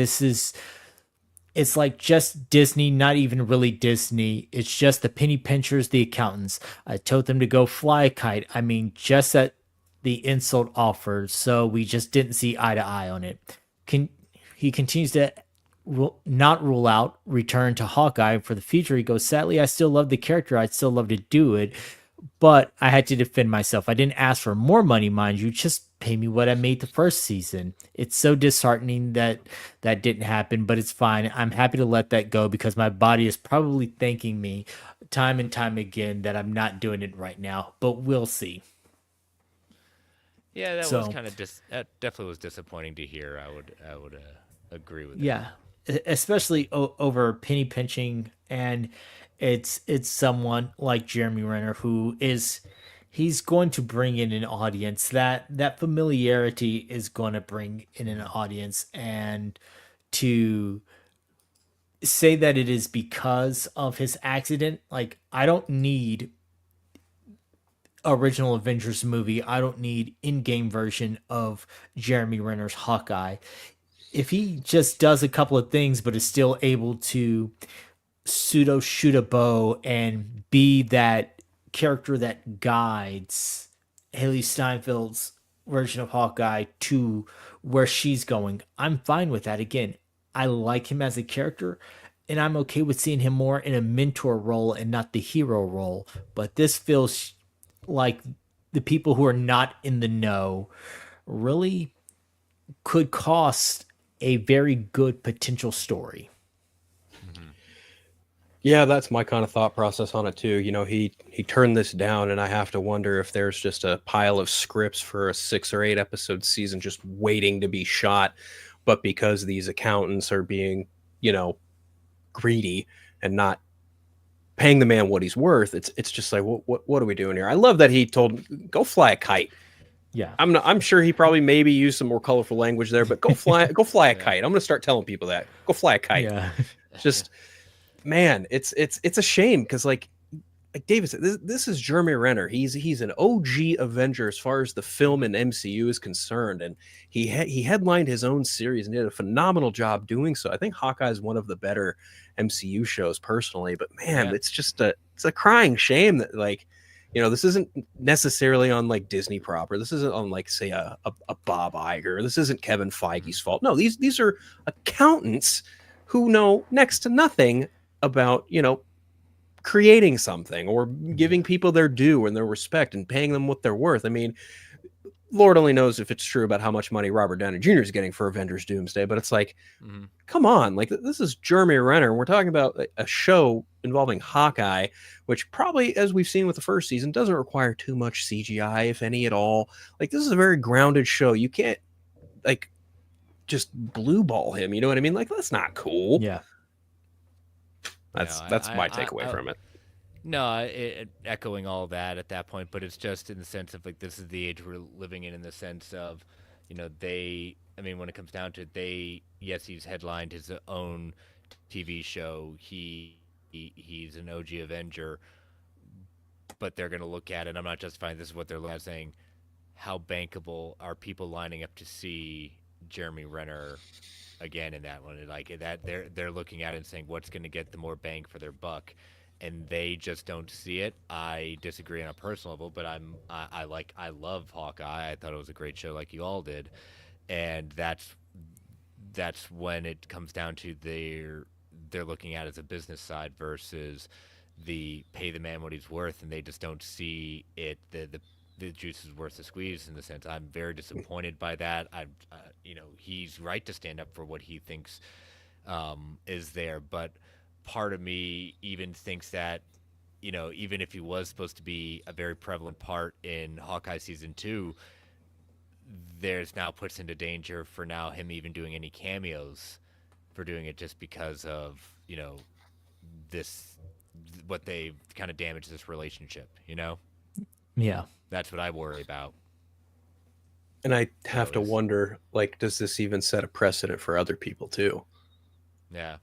It's like just Disney, not even really Disney. It's just the penny pinchers, the accountants. I told them to go fly a kite. I mean, just at the insult offered. So we just didn't see eye to eye on it. He continues to not rule out return to Hawkeye for the future. He goes, sadly, I still love the character. I'd still love to do it. But I had to defend myself. I didn't ask for more money, mind you. Just pay me what I made the first season. It's so disheartening that that didn't happen, but it's fine. I'm happy to let that go because my body is probably thanking me time and time again that I'm not doing it right now, but we'll see. Yeah, that was So, kind of that definitely was disappointing to hear. I would agree with that. yeah, especially over penny pinching, and it's someone like Jeremy Renner who is he's going to bring in an audience. That familiarity is going to bring in an audience, and to say that it is because of his accident, like, I don't need original Avengers movie. I don't need in-game version of Jeremy Renner's Hawkeye. If he just does a couple of things but is still able to pseudo shoot a bow and be that character that guides Haley Steinfeld's version of Hawkeye to where she's going, I'm fine with that. Again, I like him as a character. and I'm okay with seeing him more in a mentor role and not the hero role. But this feels like the people who are not in the know really could cost a very good potential story. Mhm. Yeah, that's my kind of thought process on it too. He turned this down, and I have to wonder if there's just a pile of scripts for a 6 or 8 episode season just waiting to be shot, but because these accountants are being, you know, greedy and not paying the man what he's worth, it's just like, what are we doing here? I love that he told him, go fly a kite. Yeah. I'm sure he probably maybe used some more colorful language there, but go fly a Yeah. kite. I'm gonna start telling people that. Go fly a kite. Yeah. Just man, it's a shame because like David said, this is Jeremy Renner. He's an OG Avenger as far as the film and MCU is concerned, and he headlined his own series and did a phenomenal job doing so. I think Hawkeye is one of the better MCU shows personally, but man, Yeah. it's a crying shame that this isn't necessarily on like Disney proper. This isn't on like say a Bob Iger. This isn't Kevin Feige's fault. No, these are accountants who know next to nothing about creating something or giving people their due and their respect and paying them what they're worth. I mean, Lord only knows if it's true about how much money Robert Downey Jr. is getting for Avengers Doomsday, but it's like, Mhm. come on, like this is Jeremy Renner. We're talking about a show involving Hawkeye, which probably, as we've seen with the first season, doesn't require too much CGI, if any at all. Like this is a very grounded show. You can't like just blue ball him. You know what I mean? Like that's not cool. Yeah. That's No, that's my takeaway from it. No, echoing all that at that point, but it's just in the sense of like this is the age we're living in the sense of, I mean, when it comes down to it, yes, he's headlined his own TV show. He's an OG Avenger, but they're going to look at it. I'm not justifying this is what they're looking at, saying how bankable are people lining up to see Jeremy Renner again in that one? Like that, they're looking at it and saying what's going to get the more bang for their buck, and they just don't see it. I disagree on a personal level, but I love Hawkeye. I thought it was a great show, like you all did, and that's when it comes down to they're looking at it as a business side versus the pay the man what he's worth, and they just don't see it the juice is worth the squeeze in the sense. I'm very disappointed by that. He's right to stand up for what he thinks is there, but part of me even thinks that even if he was supposed to be a very prevalent part in Hawkeye season 2, there's now puts into danger for now him even doing any cameos for doing it just because of this what they kind of damaged this relationship. Yeah. That's what I worry about. And I have to is- wonder, like, does this even set a precedent for other people too? Yeah.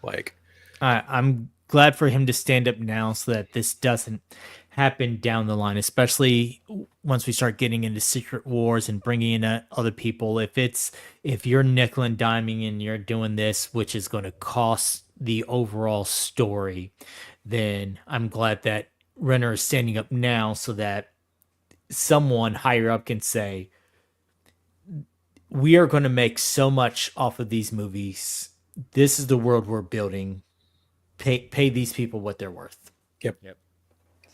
Like, I'm glad for him to stand up now so that this doesn't happen down the line, especially once we start getting into Secret Wars and bringing in other people. If you're nickel and diming and you're doing this, which is going to cost the overall story, then I'm glad that Renner is standing up now so that someone higher up can say, we are going to make so much off of these movies. This is the world we're building. Pay these people what they're worth. yep, Yep.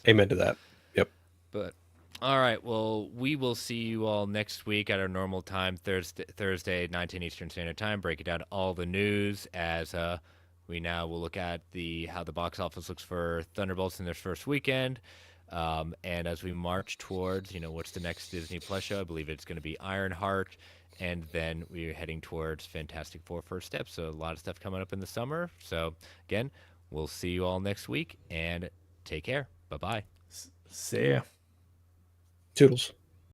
amen to that. Yep. But all right, well, we will see you all next week at our normal time, Thursday, 19 Eastern Standard Time. Breaking down all the news as we now will look at how the box office looks for Thunderbolts in their first weekend, and as we march towards what's the next Disney Plus show. I believe it's going to be Ironheart, and then we're heading towards Fantastic Four first step. So a lot of stuff coming up in the summer. So again, we'll see you all next week, and take care. Bye bye. See ya. Toodles.